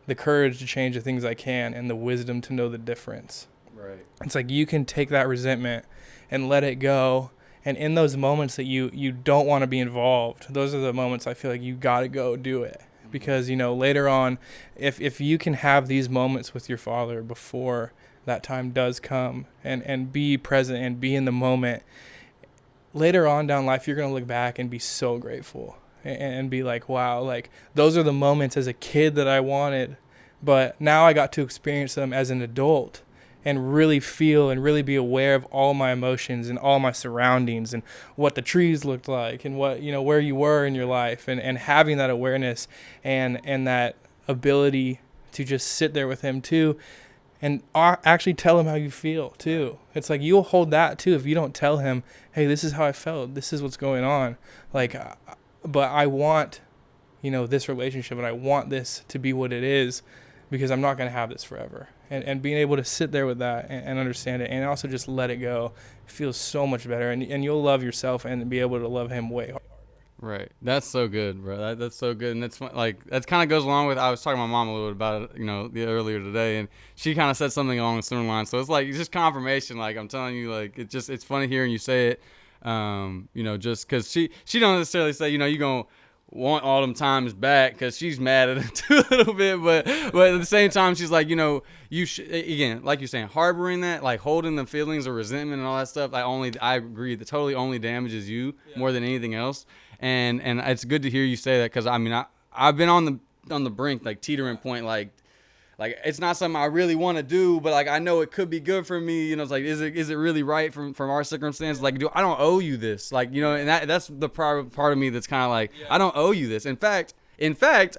the courage to change the things I can, and the wisdom to know the difference. Right. It's like you can take that resentment and let it go. And in those moments that you don't want to be involved, those are the moments I feel like you got to go do it. Because, later on, if you can have these moments with your father before that time does come and be present and be in the moment, later on down life, you're going to look back and be so grateful and be like, wow, like those are the moments as a kid that I wanted. But now I got to experience them as an adult and really feel and really be aware of all my emotions and all my surroundings and what the trees looked like and what, where you were in your life and having that awareness and that ability to just sit there with him too. and actually tell him how you feel too. It's like you'll hold that too if you don't tell him, hey, this is how I felt, this is what's going on. Like, but I want, this relationship, and I want this to be what it is, because I'm not going to have this forever. And being able to sit there with that and understand it, and also just let it go, feels so much better. And you'll love yourself and be able to love him way harder. Right. That's so good, bro. That's so good. And that's like, that kind of goes along with, I was talking to my mom a little bit about it, earlier today, and she kind of said something along the similar lines. So it's like, it's just confirmation. Like, I'm telling you, like, it's funny hearing you say it, just because she don't necessarily say, you're going to want all them times back, because she's mad at it too a little bit, but at the same time, she's like, you should, again, like you're saying, harboring that, like holding the feelings of resentment and all that stuff, I agree, that totally only damages you more than anything else. And it's good to hear you say that, because I mean, I've been on the brink, like teetering point, like it's not something I really want to do, but like I know it could be good for me. It's like, is it really right from our circumstances? Like, I don't owe you this. Like, and that's the part of me that's kind of like, I don't owe you this. In fact,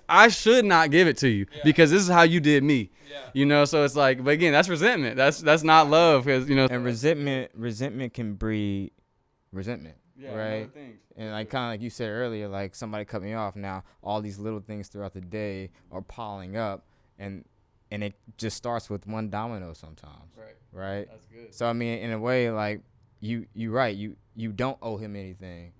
I should not give it to you, because this is how you did me. So it's like, but again, that's resentment. That's not love, because And resentment can breed resentment. Right. And like kind of like you said earlier, like somebody cut me off. Now all these little things throughout the day are piling up, and it just starts with one domino sometimes. Right. That's good. So I mean, in a way, like you right. You don't owe him anything,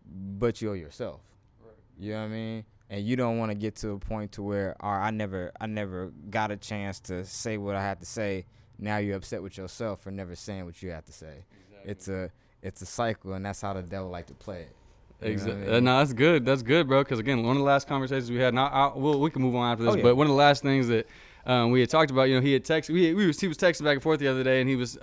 but you owe yourself. Right. You know what I mean? And you don't want to get to a point to where, I never got a chance to say what I had to say. Now you're upset with yourself for never saying what you had to say. Exactly. It's a cycle, and that's how the devil like to play it. Exactly. I mean? No, that's good. That's good, bro. Because again, one of the last conversations we had. Now, we can move on after this. But one of the last things that we had talked about, he had texted. He was texting back and forth the other day, and he was.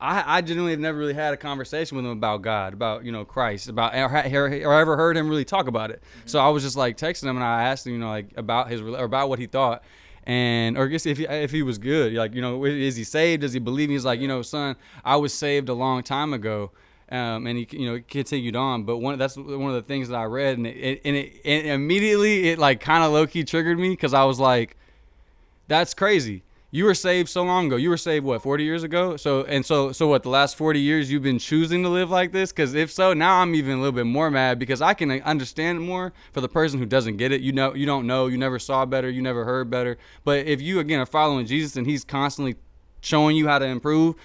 I genuinely have never really had a conversation with him about God, about Christ, about or ever heard him really talk about it. Mm-hmm. So I was just like texting him, and I asked him, like about about what he thought. And or I guess if he was good, like is he saved? Does he believe? He's like, son, I was saved a long time ago, and he continued on. But that's one of the things that I read, and it immediately like kind of low key triggered me, because I was like, that's crazy. You were saved so long ago. You were saved, 40 years ago? So what, the last 40 years you've been choosing to live like this? Because if so, now I'm even a little bit more mad, because I can understand more for the person who doesn't get it. You don't know. You never saw better. You never heard better. But if you, again, are following Jesus and he's constantly showing you how to improve,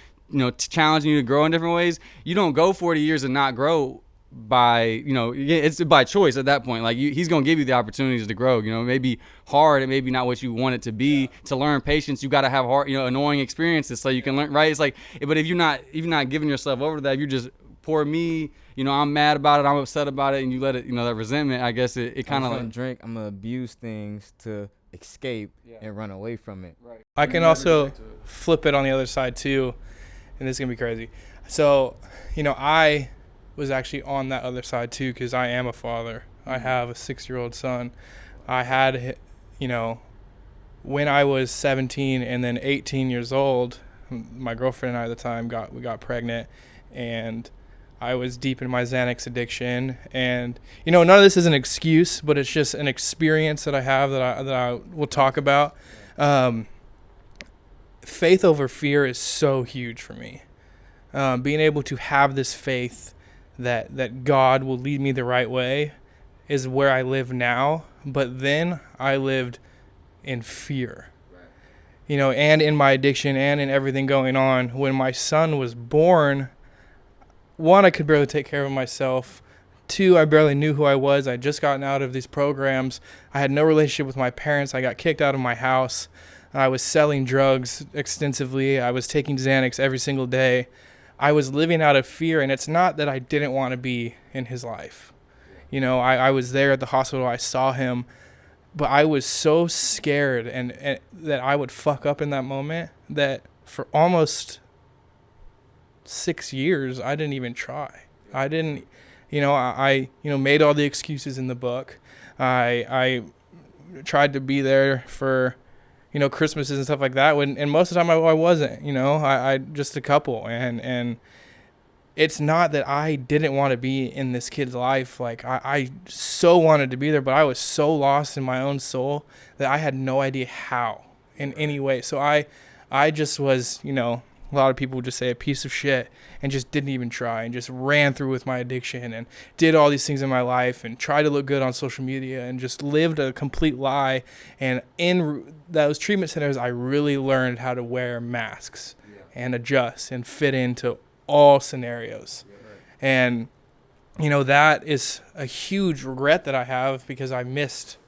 challenging you to grow in different ways, you don't go 40 years and not grow by it's by choice at that point. Like he's gonna give you the opportunities to grow. It may be hard, it may be not what you want it to be. To learn patience, you got to have hard annoying experiences so you can learn, right? It's like, but if you're not giving yourself over to that, you're just, poor me, I'm mad about it, I'm upset about it, and you let it, that resentment, I guess it kind of like drink, I'm gonna abuse things to escape and run away from it. Right. I can also flip it on the other side too, and this is gonna be crazy. So I was actually on that other side too, because I am a father. I have a 6-year-old son. I had, when I was 17 and then 18 years old, my girlfriend and I at the time got pregnant, and I was deep in my Xanax addiction. And none of this is an excuse, but it's just an experience that I have that I will talk about. Faith over fear is so huge for me. Being able to have this faith that God will lead me the right way is where I live now. But then I lived in fear, and in my addiction and in everything going on. When my son was born, 1, I could barely take care of myself. 2, I barely knew who I was. I had just gotten out of these programs. I had no relationship with my parents. I got kicked out of my house. I was selling drugs extensively. I was taking Xanax every single day. I was living out of fear, and it's not that I didn't want to be in his life. I was there at the hospital. I saw him, but I was so scared and that I would fuck up in that moment that for almost 6 years, I didn't even try. I didn't, I made all the excuses in the book. I tried to be there for Christmases and stuff like that. And most of the time I wasn't, I just a couple. And it's not that I didn't want to be in this kid's life. Like I so wanted to be there, but I was so lost in my own soul that I had no idea how. in any way. So I just was, you know, a lot of people would just say a piece of shit and just didn't even try and just ran through with my addiction and did all these things in my life and tried to look good on social media and just lived a complete lie. And in those treatment centers, I really learned how to wear masks and adjust and fit into all scenarios. And, you know, that is a huge regret that I have because I missed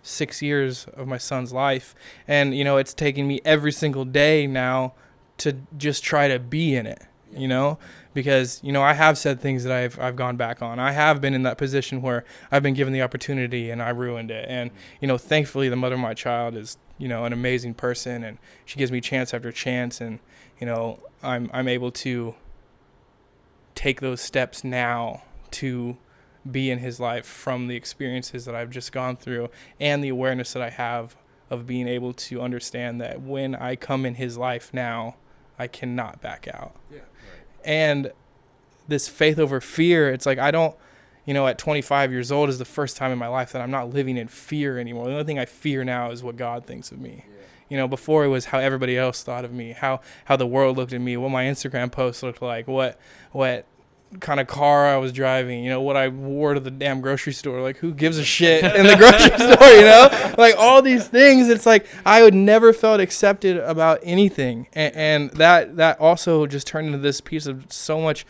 6 years of my son's life. And, you know, it's taking me every single day now to just try to be in it, you know, because, you know, I have said things that I've gone back on. I have been in that position where I've been given the opportunity and I ruined it. And, you know, thankfully the mother of my child is, you know, an amazing person, and she gives me chance after chance. And, you know, I'm able to take those steps now to be in his life from the experiences that I've just gone through and the awareness that I have of being able to understand that when I come in his life now, I cannot back out. Yeah, right. And this faith over fear, it's like I don't, you know, at 25 years old is the first time in my life that I'm not living in fear anymore. The only thing I fear now is what God thinks of me. Yeah. You know, before it was how everybody else thought of me, how the world looked at me, what my Instagram posts looked like, what kind of car I was driving, you know, what I wore to the damn grocery store. Like, who gives a shit in the grocery store, you know? Like, all these things, it's like I would never felt accepted about anything. And that also just turned into this piece of so much.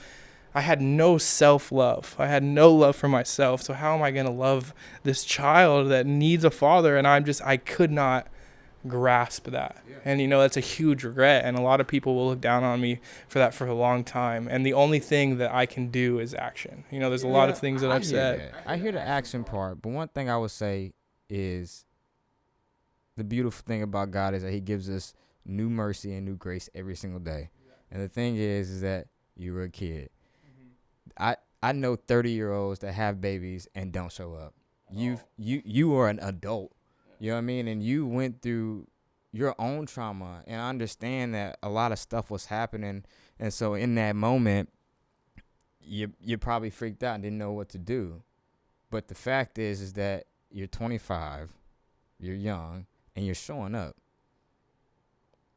I had no self-love. I had no love for myself. So how am I going to love this child that needs a father? And I could not grasp that. And, you know, that's a huge regret. And a lot of people will look down on me for that for a long time. And the only thing that I can do is action. You know, there's a lot of things that I've said. I hear the action part, but one thing I would say is the beautiful thing about God is that he gives us new mercy and new grace every single day. And the thing is that you were a kid. I know 30-year-olds that have babies and don't show up. You are an adult. You know what I mean? And you went through your own trauma, and I understand that a lot of stuff was happening. And so in that moment, you probably freaked out and didn't know what to do. But the fact is that you're 25, you're young, and you're showing up.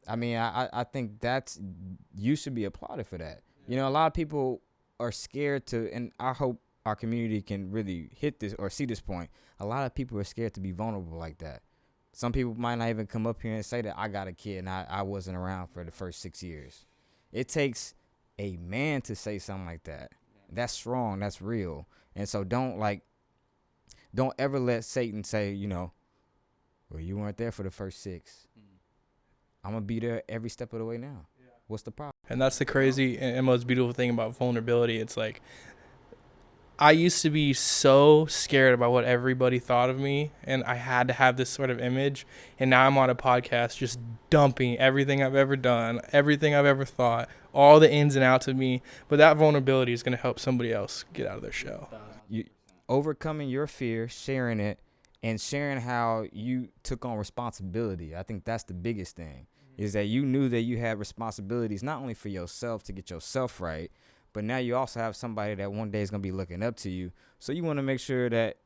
I mean, I think you should be applauded for that. You know, a lot of people are scared to, and I hope our community can really hit this or see this point. A lot of people are scared to be vulnerable like that. Some people might not even come up here and say that I got a kid and I wasn't around for the first 6 years. It takes a man to say something like that. That's strong. That's real. And so don't ever let Satan say, you know, well, you weren't there for the first 6. I'm going to be there every step of the way now. What's the problem? And that's the crazy and most beautiful thing about vulnerability. It's like, I used to be so scared about what everybody thought of me, and I had to have this sort of image. And now I'm on a podcast just dumping everything I've ever done, everything I've ever thought, all the ins and outs of me. But that vulnerability is going to help somebody else get out of their shell. You overcoming your fear, sharing it, and sharing how you took on responsibility. I think that's the biggest thing, is that you knew that you had responsibilities not only for yourself to get yourself right, but now you also have somebody that one day is going to be looking up to you. So you want to make sure that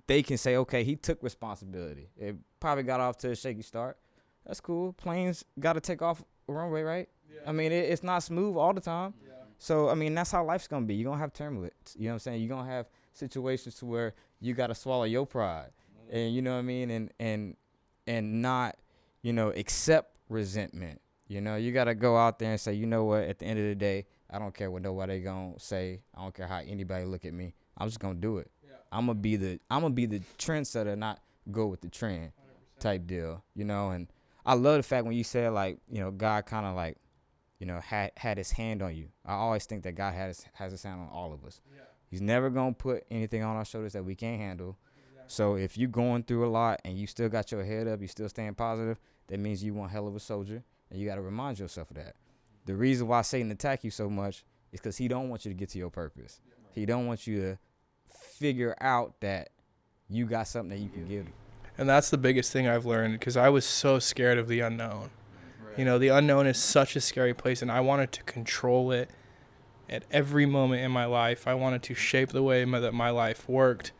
they can say, okay, he took responsibility. It probably got off to a shaky start. That's cool. Planes got to take off a runway, right? Yeah. I mean, it's not smooth all the time. Yeah. So, I mean, that's how life's going to be. You're going to have turbulence. You know what I'm saying? You're going to have situations to where you got to swallow your pride. And, you know what I mean? And not, you know, accept resentment. You know, you got to go out there and say, you know what, at the end of the day, I don't care what nobody gonna say. I don't care how anybody look at me. I'm just gonna do it. Yeah. I'm gonna be the trendsetter, not go with the trend 100%. Type deal. You know, and I love the fact when you said, like, you know, God kind of like, you know, had his hand on you. I always think that God has his hand on all of us. Yeah. He's never gonna put anything on our shoulders that we can't handle. Exactly. So if you're going through a lot and you still got your head up, you still staying positive, that means you one hell of a soldier, and you got to remind yourself of that. The reason why Satan attack you so much is because he don't want you to get to your purpose. He don't want you to figure out that you got something that you can give. And that's the biggest thing I've learned, because I was so scared of the unknown. Right. You know, the unknown is such a scary place, and I wanted to control it at every moment in my life. I wanted to shape the way that my life worked.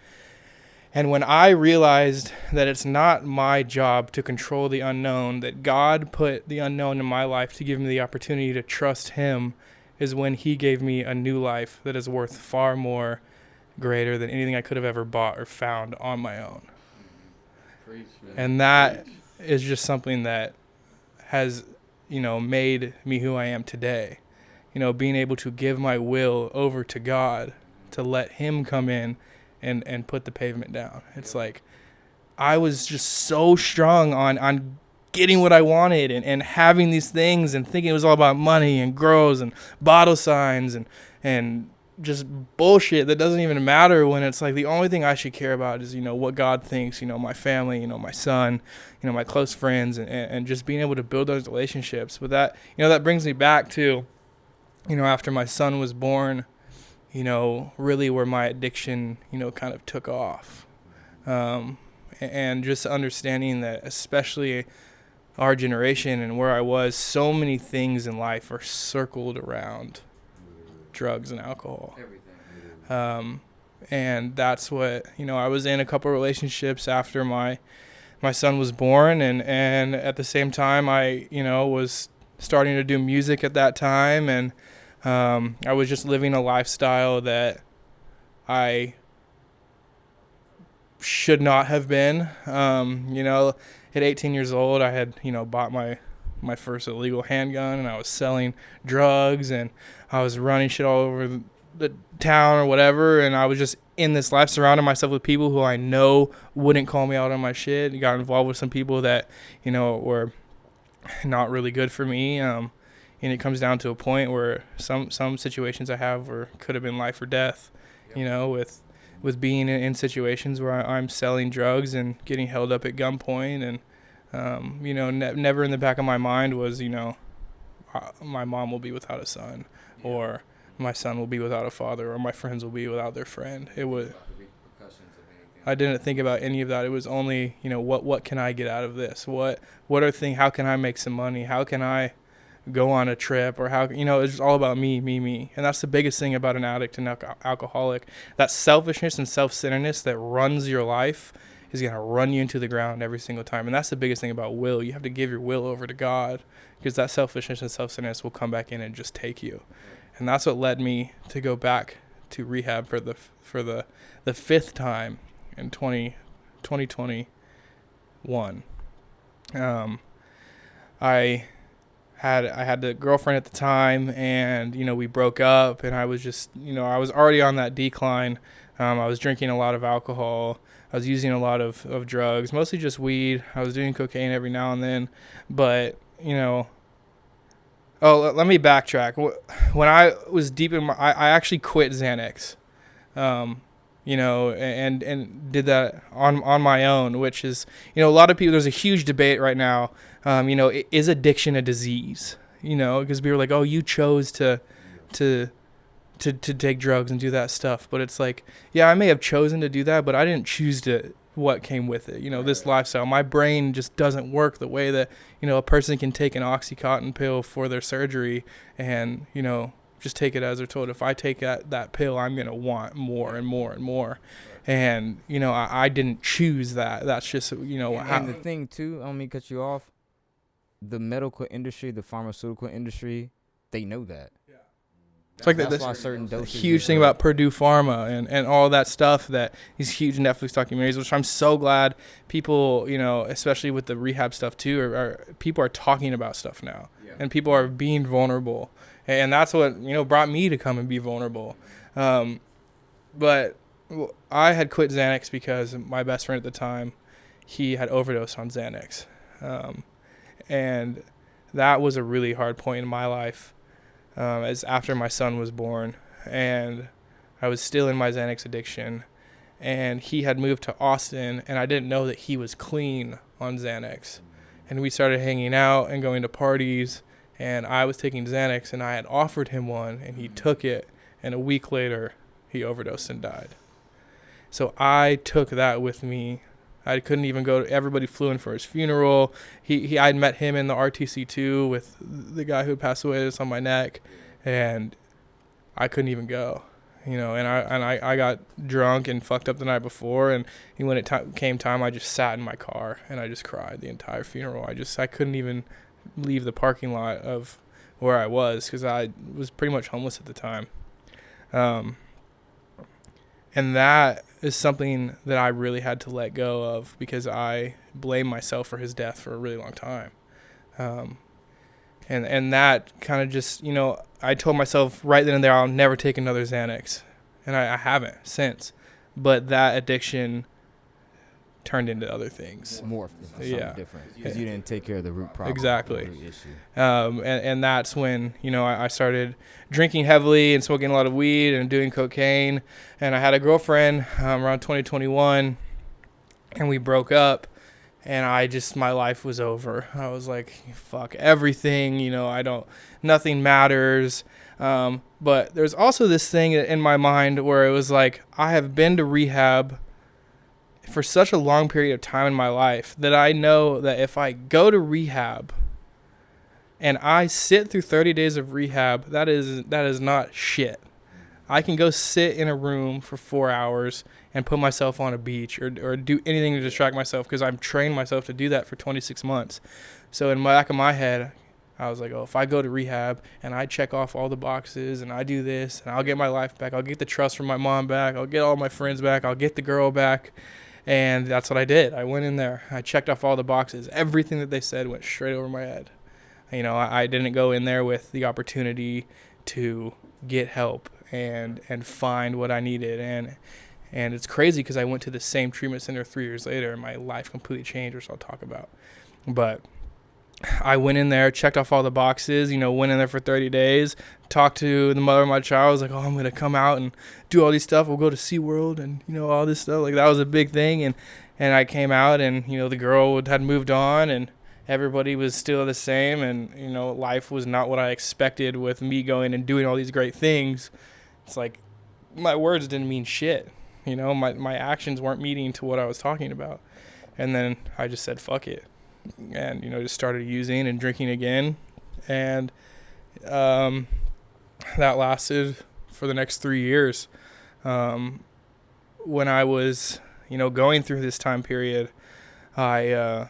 And when I realized that it's not my job to control the unknown, that God put the unknown in my life to give me the opportunity to trust him, is when he gave me a new life that is worth far more greater than anything I could have ever bought or found on my own. Preach, man. And that is just something that has, made me who I am today. Being able to give my will over to God, to let him come in and put the pavement down. It's like I was just so strong on getting what I wanted and having these things and thinking it was all about money and girls and bottle signs and just bullshit that doesn't even matter, when it's like the only thing I should care about is, what God thinks, my family, my son, my close friends, and just being able to build those relationships. But that, that brings me back to, after my son was born, really where my addiction, kind of took off. And just understanding that, especially our generation and where I was, so many things in life are circled around drugs and alcohol. And that's what, I was in a couple relationships after my son was born, and at the same time I, was starting to do music at that time, and I was just living a lifestyle that I should not have been. At 18 years old, I had, bought my first illegal handgun, and I was selling drugs, and I was running shit all over the town or whatever, and I was just in this life surrounding myself with people who I know wouldn't call me out on my shit. Got involved with some people that, were not really good for me. And it comes down to a point where some situations I have could have been life or death, with being in situations where I'm selling drugs and getting held up at gunpoint. And, never in the back of my mind was, my mom will be without a son, or my son will be without a father, or my friends will be without their friend. It was, I didn't think about any of that. It was only, what can I get out of this? How can I make some money? How can I go on a trip? Or how, it's all about me. And that's the biggest thing about an addict and alcoholic. That selfishness and self-centeredness that runs your life is going to run you into the ground every single time. And that's the biggest thing about will. You have to give your will over to God, because that selfishness and self-centeredness will come back in and just take you. And that's what led me to go back to rehab for the fifth time in 2021. I had the girlfriend at the time, and we broke up, and I was just I was already on that decline. I was drinking a lot of alcohol. I was using a lot of drugs, mostly just weed. I was doing cocaine every now and then, but let me backtrack. When I was deep in I actually quit Xanax, and did that on my own, which is, a lot of people, there's a huge debate right now. Is addiction a disease? Because people are like, oh, you chose to take drugs and do that stuff. But it's like, yeah, I may have chosen to do that, but I didn't choose what came with it. This lifestyle, my brain just doesn't work the way that, a person can take an Oxycontin pill for their surgery and, just take it as they're told. If I take that pill, I'm going to want more and more and more. And, I didn't choose that. That's just, And the thing too, I don't mean to cut you off, the medical industry, the pharmaceutical industry, they know that. It's like that's why certain doses. Huge thing about Purdue Pharma and all that stuff, that these huge Netflix documentaries, which I'm so glad people, especially with the rehab stuff too, people are talking about stuff now, and people are being vulnerable, and that's what brought me to come and be vulnerable. But I had quit Xanax because my best friend at the time, he had overdosed on Xanax, and that was a really hard point in my life. As after my son was born, and I was still in my Xanax addiction, and he had moved to Austin, and I didn't know that he was clean on Xanax, and we started hanging out and going to parties, and I was taking Xanax, and I had offered him one, and he took it, and a week later he overdosed and died. So I took that with me. I couldn't even go. Everybody flew in for his funeral. I'd met him in the RTC too, with the guy who had passed away that's on my neck, and I couldn't even go. and I got drunk and fucked up the night before, and when it came time, I just sat in my car and I just cried the entire funeral. I couldn't even leave the parking lot of where I was, because I was pretty much homeless at the time. And that is something that I really had to let go of, because I blamed myself for his death for a really long time. And that kind of just, I told myself right then and there, I'll never take another Xanax. And I haven't since. But that addiction turned into other things. Morphed into something different. Because you didn't take care of the root problem. Exactly. The root issue. And that's when, I started drinking heavily and smoking a lot of weed and doing cocaine. And I had a girlfriend around 2021, and we broke up. And my life was over. I was like, fuck everything, nothing matters. But there's also this thing in my mind where it was like, I have been to rehab for such a long period of time in my life that I know that if I go to rehab and I sit through 30 days of rehab, that is not shit. I can go sit in a room for 4 hours and put myself on a beach or do anything to distract myself, because I've trained myself to do that for 26 months. So in the back of my head, I was like, if I go to rehab and I check off all the boxes and I do this, and I'll get my life back, I'll get the trust from my mom back, I'll get all my friends back, I'll get the girl back. And that's what I did. I went in there, I checked off all the boxes. Everything that they said went straight over my head. I didn't go in there with the opportunity to get help and find what I needed. And it's crazy, because I went to the same treatment center 3 years later, and my life completely changed, which I'll talk about. But I went in there, checked off all the boxes, went in there for 30 days, talked to the mother of my child. I was like, I'm going to come out and do all these stuff. We'll go to SeaWorld and, all this stuff. Like, that was a big thing. And I came out, and, the girl had moved on, and everybody was still the same. And, life was not what I expected with me going and doing all these great things. It's like my words didn't mean shit. My actions weren't meeting to what I was talking about. And then I just said, fuck it. And, just started using and drinking again. And that lasted for the next 3 years. When I was, going through this time period, I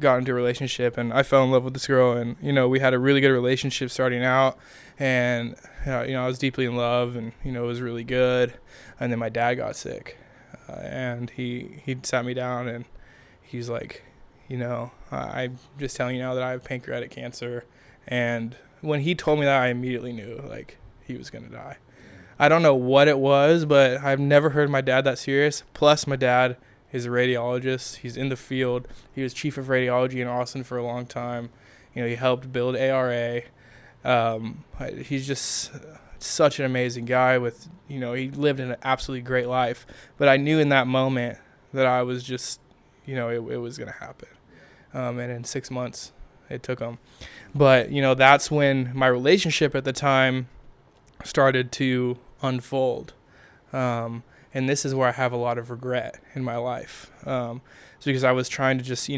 got into a relationship, and I fell in love with this girl. And, we had a really good relationship starting out. And, I was deeply in love, and, it was really good. And then my dad got sick, and he sat me down, and he's like, I'm just telling you now that I have pancreatic cancer. And when he told me that, I immediately knew, like, he was going to die. I don't know what it was, but I've never heard my dad that serious. Plus, my dad is a radiologist. He's in the field. He was chief of radiology in Austin for a long time. He helped build ARA. He's just such an amazing guy with, he lived an absolutely great life. But I knew in that moment that I was just, it was going to happen. And in 6 months, it took him. But, that's when my relationship at the time started to unfold. And this is where I have a lot of regret in my life. It's because I was trying to just,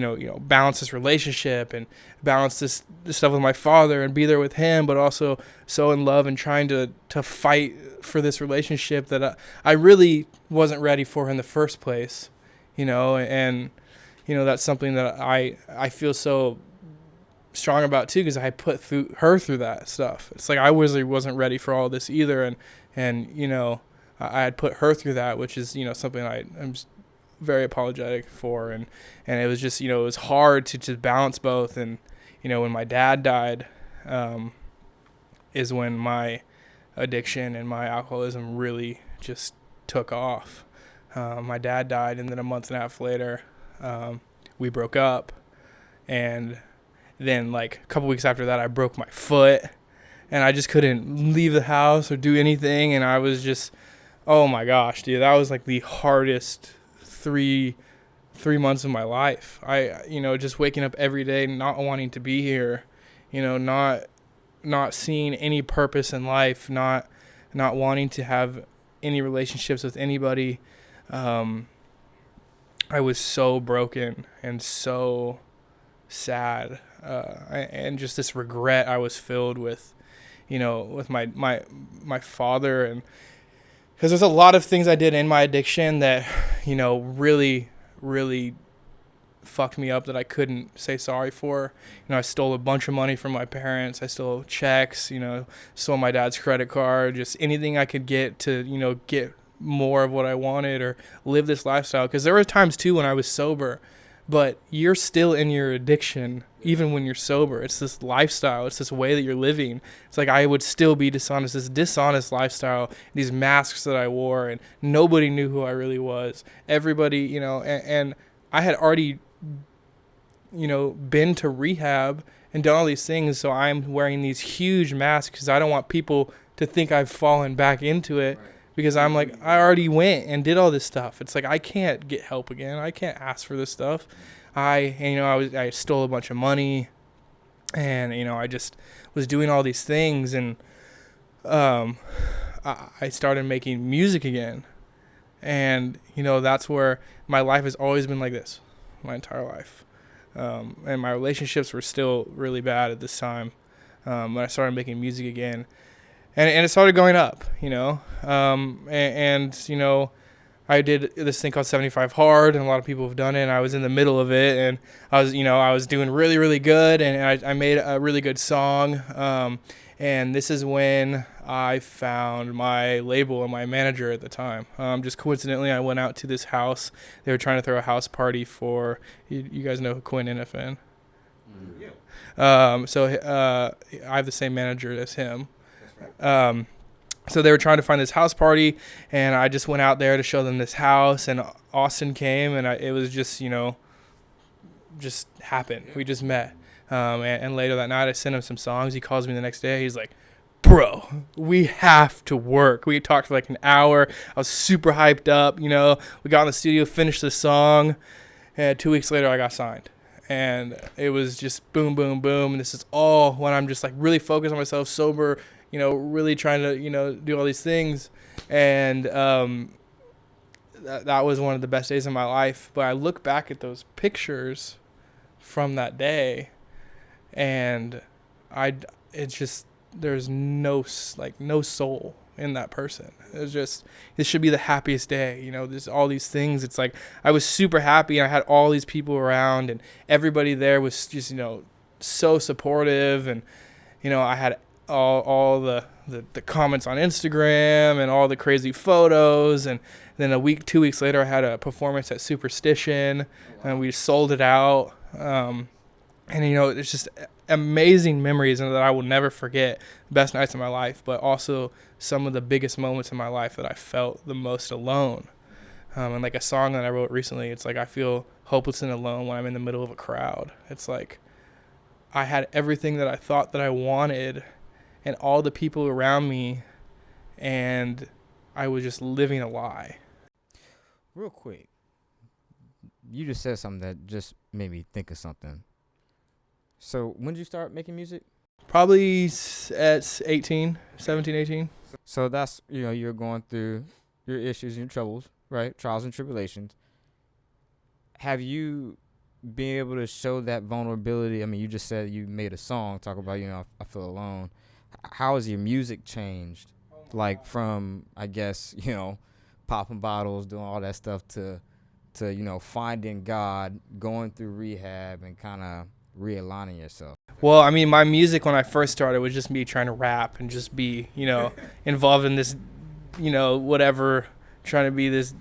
balance this relationship and balance this stuff with my father and be there with him, but also so in love and trying to fight for this relationship that I really wasn't ready for in the first place, and, that's something that I feel so strong about too, because I put her through that stuff. It's like I really wasn't ready for all this either, and I had put her through that, which is something I'm very apologetic for, and it was just it was hard to balance both. And when my dad died, is when my addiction and my alcoholism really just took off. My dad died, and then a month and a half later, we broke up, and then like a couple weeks after that, I broke my foot, and I just couldn't leave the house or do anything, and I was just, oh my gosh, dude, that was like the hardest three months of my life. I just waking up every day not wanting to be here, not seeing any purpose in life, not wanting to have any relationships with anybody. I was so broken and so sad, and just this regret I was filled with, with my father. And because there's a lot of things I did in my addiction that, you know, really, really fucked me up that I couldn't say sorry for. You know, I stole a bunch of money from my parents. I stole checks, you know, stole my dad's credit card, just anything I could get to, you know, get more of what I wanted or live this lifestyle. Because there were times too when I was sober, but you're still in your addiction even when you're sober. It's this lifestyle. It's this way that you're living. It's like I would still be dishonest, this dishonest lifestyle, these masks that I wore, and nobody knew who I really was. Everybody, you know, and I had already, you know, been to rehab and done all these things, so I'm wearing these huge masks because I don't want people to think I've fallen back into it. Because I'm like, I already went and did all this stuff. It's like I can't get help again. I can't ask for this stuff. I stole a bunch of money, and you know, I just was doing all these things, and I started making music again, and you know, that's where my life has always been like this, my entire life, and my relationships were still really bad at this time when I started making music again. And it started going up, you know, and you know, I did this thing called 75 Hard, and a lot of people have done it, and I was in the middle of it, and I was doing really, really good, and I made a really good song, and this is when I found my label and my manager at the time. Just coincidentally, I went out to this house. They were trying to throw a house party for, you guys know Quinn NFN? Yeah. So I have the same manager as him. So they were trying to find this house party, and I just went out there to show them this house, and Austin came, and it was just, you know, just happened. We just met. And later that night I sent him some songs. He calls me the next day. He's like, bro, we have to work. We talked for like an hour. I was super hyped up, you know. We got in the studio, finished the song, and 2 weeks later I got signed. And it was just boom, boom, boom. And this is all when I'm just like really focused on myself, sober, you know, really trying to, you know, do all these things. And that was one of the best days of my life. But I look back at those pictures from that day, and it's just, there's no soul in that person. It's just, this should be the happiest day, you know, there's all these things. It's like I was super happy, and I had all these people around, and everybody there was just, you know, so supportive. And you know, I had all the comments on Instagram and all the crazy photos, and then 2 weeks later I had a performance at Superstition, and we sold it out, and you know, it's just amazing memories and that I will never forget. Best nights of my life, but also some of the biggest moments in my life that I felt the most alone. And like a song that I wrote recently, it's like I feel hopeless and alone when I'm in the middle of a crowd. It's like I had everything that I thought that I wanted and all the people around me, and I was just living a lie. Real quick, you just said something that just made me think of something. So when did you start making music? Probably at 17, 18. So that's, you know, you're going through your issues and your troubles, right? Trials and tribulations. Have you been able to show that vulnerability? I mean, you just said you made a song, talk about, you know, I feel alone. How has your music changed? Like from, I guess, you know, popping bottles, doing all that stuff to you know, finding God, going through rehab, and kind of realigning yourself. Well, I mean, my music when I first started was just me trying to rap and just be, you know, involved in this, you know, whatever, trying to be this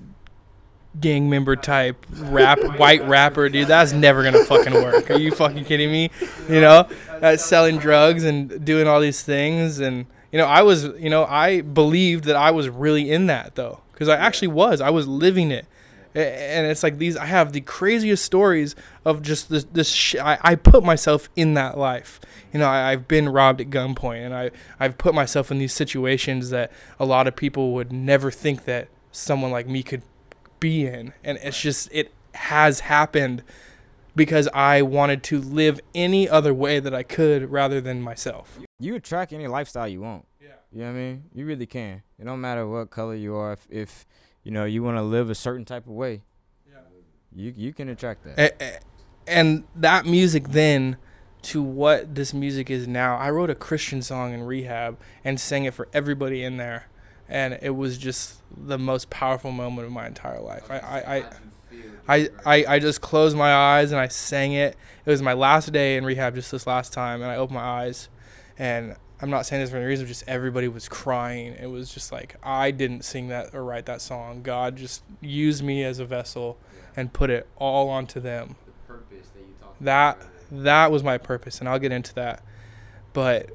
gang member type white rapper, dude. That's never gonna fucking work. Are you fucking kidding me? You know, selling drugs and doing all these things. And you know, I believed that I was really in that though, because I actually was. I was living it. And it's like I have the craziest stories of just this I put myself in that life. You know, I've been robbed at gunpoint, and I've put myself in these situations that a lot of people would never think that someone like me could be in. And it's just, it has happened because I wanted to live any other way that I could rather than myself. You attract any lifestyle you want. Yeah. You know what I mean? You really can. It don't matter what color you are. If you know, you want to live a certain type of way, you can attract that. And that music then to what this music is now. I wrote a Christian song in rehab and sang it for everybody in there. And it was just the most powerful moment of my entire life. I just closed my eyes and I sang it. It was my last day in rehab just this last time, and I opened my eyes, and I'm not saying this for any reason, just everybody was crying. It was just like, I didn't sing that or write that song. God just used me as a vessel and put it all onto them. The purpose that you talked about. That was my purpose, and I'll get into that. But,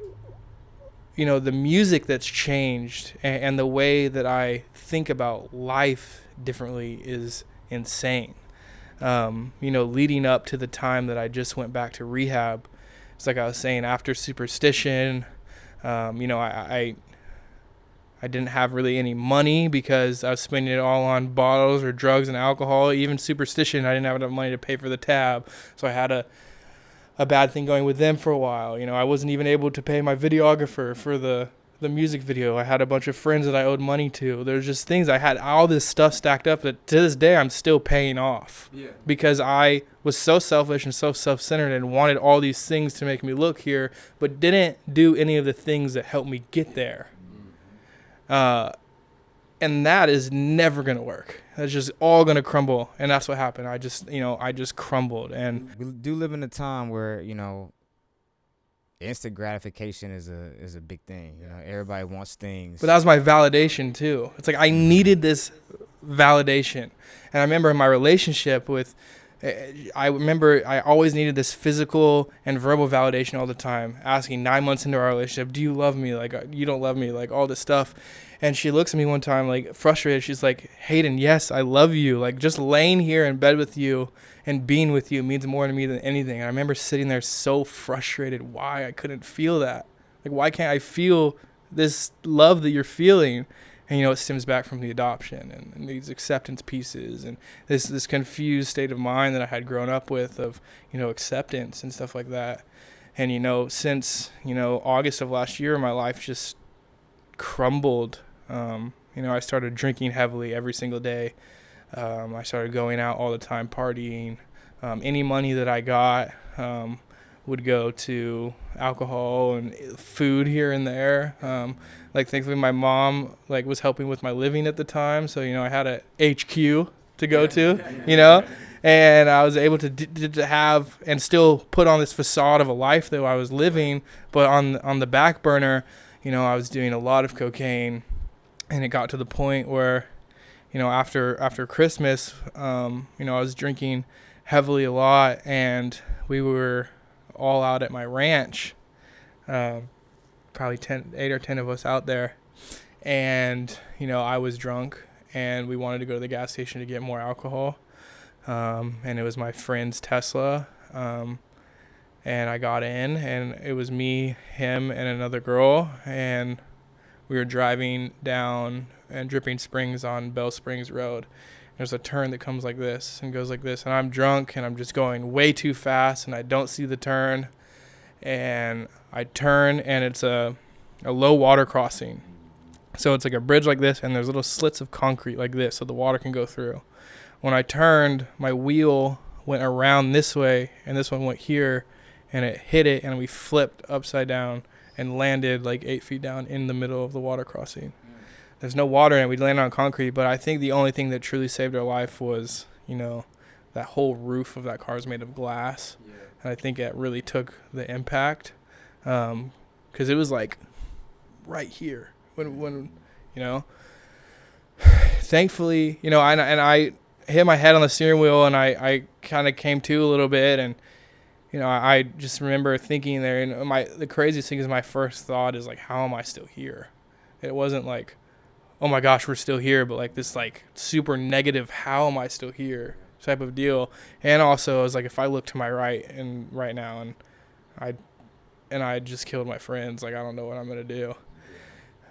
you know, the music that's changed and the way that I think about life differently is insane. You know, leading up to the time that I just went back to rehab, it's like I was saying, after Superstition, you know, I didn't have really any money because I was spending it all on bottles or drugs and alcohol. Even Superstition, I didn't have enough money to pay for the tab. So I had a bad thing going with them for a while. You know, I wasn't even able to pay my videographer for the music video. I had a bunch of friends that I owed money to. There's just things. I had all this stuff stacked up that to this day I'm still paying off. Yeah. Because I was so selfish and so self-centered and wanted all these things to make me look here, but didn't do any of the things that helped me get there. And that is never going to work. That's just all going to crumble. And that's what happened. I just crumbled. And we do live in a time where, you know, instant gratification is a big thing. You know, everybody wants things. But that was my validation too. It's like I needed this validation. And I remember in my relationship with, I always needed this physical and verbal validation all the time, asking 9 months into our relationship, do you love me? Like, you don't love me, like all this stuff. And she looks at me one time, like frustrated. She's like, Hayden, yes, I love you. Like just laying here in bed with you and being with you means more to me than anything. And I remember sitting there so frustrated why I couldn't feel that. Like, why can't I feel this love that you're feeling? And, you know, it stems back from the adoption and these acceptance pieces and this confused state of mind that I had grown up with of, you know, acceptance and stuff like that. And, you know, since, you know, August of last year, my life just crumbled. You know, I started drinking heavily every single day. I started going out all the time, partying. Any money that I got would go to alcohol and food here and there. Like, thankfully, my mom was helping with my living at the time, so, you know, I had a HQ to go to, you know, and I was able to have and still put on this facade of a life that I was living, but on the back burner, you know, I was doing a lot of cocaine, and it got to the point where, you know, after Christmas, you know, I was drinking heavily a lot, and we were all out at my ranch, probably 8 or 10 of us out there, and, you know, I was drunk, and we wanted to go to the gas station to get more alcohol, and it was my friend's Tesla, and I got in, and it was me, him, and another girl, and we were driving down and Dripping Springs on Bell Springs Road. There's a turn that comes like this and goes like this, and I'm drunk, and I'm just going way too fast, and I don't see the turn, and I turn, and it's a low water crossing. So it's like a bridge like this, and there's little slits of concrete like this so the water can go through. When I turned, my wheel went around this way, and this one went here, and it hit it, and we flipped upside down and landed like 8 feet down in the middle of the water crossing. There's no water in it. We landed on concrete, but I think the only thing that truly saved our life was, you know, that whole roof of that car is made of glass. Yeah. And I think it really took the impact, because it was like right here when you know. Thankfully, you know, and I hit my head on the steering wheel, and I kind of came to a little bit, and you know, I just remember thinking there, and the craziest thing is my first thought is like, how am I still here? It wasn't like, oh my gosh, we're still here, but like this like super negative, how am I still here type of deal. And also I was like, if I look to my right and right now and I just killed my friends, like I don't know what I'm going to do.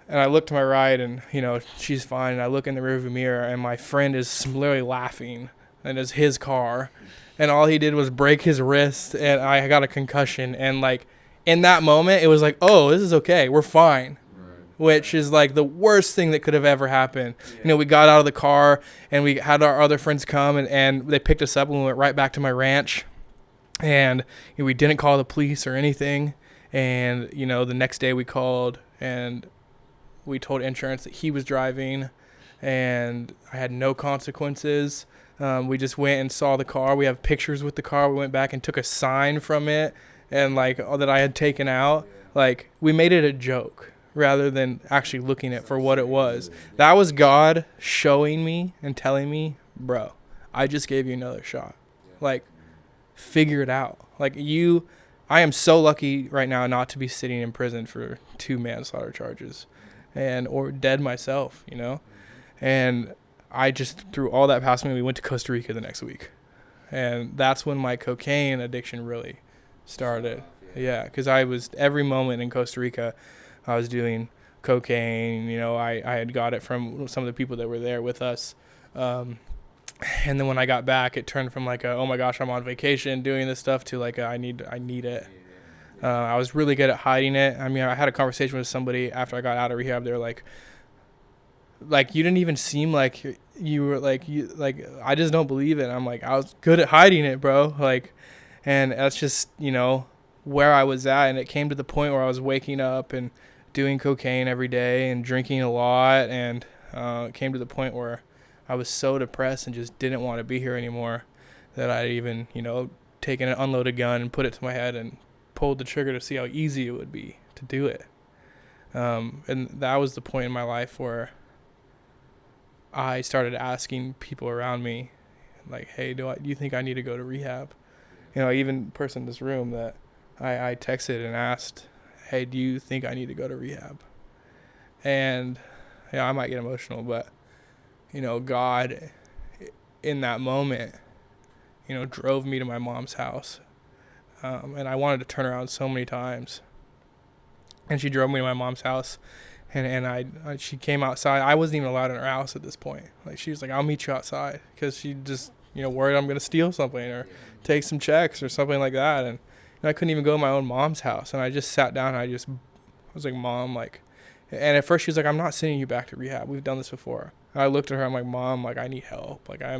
And I look to my right, and you know, she's fine, and I look in the rearview mirror, and my friend is literally laughing, and it's his car. And all he did was break his wrist, and I got a concussion. And, like, in that moment, it was like, oh, this is okay. We're fine, right. Which is, like, the worst thing that could have ever happened. Yeah. You know, we got out of the car, and we had our other friends come, and they picked us up, and we went right back to my ranch. And you know, we didn't call the police or anything. And, you know, the next day we called, and we told insurance that he was driving, and I had no consequences. We just went and saw the car. We have pictures with the car. We went back and took a sign from it, and like all that I had taken out. Like, we made it a joke rather than actually looking at it for what it was. That was God showing me and telling me, bro, I just gave you another shot. Like, figure it out. Like, I am so lucky right now not to be sitting in prison for 2 manslaughter charges or dead myself, you know? And I just threw all that past me. We went to Costa Rica the next week. And that's when my cocaine addiction really started. Yeah, because I was, every moment in Costa Rica, I was doing cocaine. You know, I had got it from some of the people that were there with us. And then when I got back, it turned from like oh my gosh, I'm on vacation doing this stuff to like I need it. I was really good at hiding it. I mean, I had a conversation with somebody after I got out of rehab. They were like you didn't even seem like you were like I just don't believe it. I'm like, I was good at hiding it, bro. Like, and that's just, you know, where I was at. And it came to the point where I was waking up and doing cocaine every day and drinking a lot. And it came to the point where I was so depressed and just didn't want to be here anymore that I even, you know, taken an unloaded gun and put it to my head and pulled the trigger to see how easy it would be to do it. And that was the point in my life where I started asking people around me, like, hey, do you think I need to go to rehab? You know, even person in this room that I texted and asked, hey, do you think I need to go to rehab? And, yeah, I might get emotional, but, you know, God in that moment, you know, drove me to my mom's house. And I wanted to turn around so many times. And she drove me to my mom's house. And she came outside. I wasn't even allowed in her house at this point. Like, she was like, I'll meet you outside. Because she just, you know, worried I'm going to steal something or take some checks or something like that. And I couldn't even go to my own mom's house. And I just sat down and I was like, Mom, like, and at first she was like, I'm not sending you back to rehab. We've done this before. And I looked at her. I'm like, Mom, like, I need help. Like, I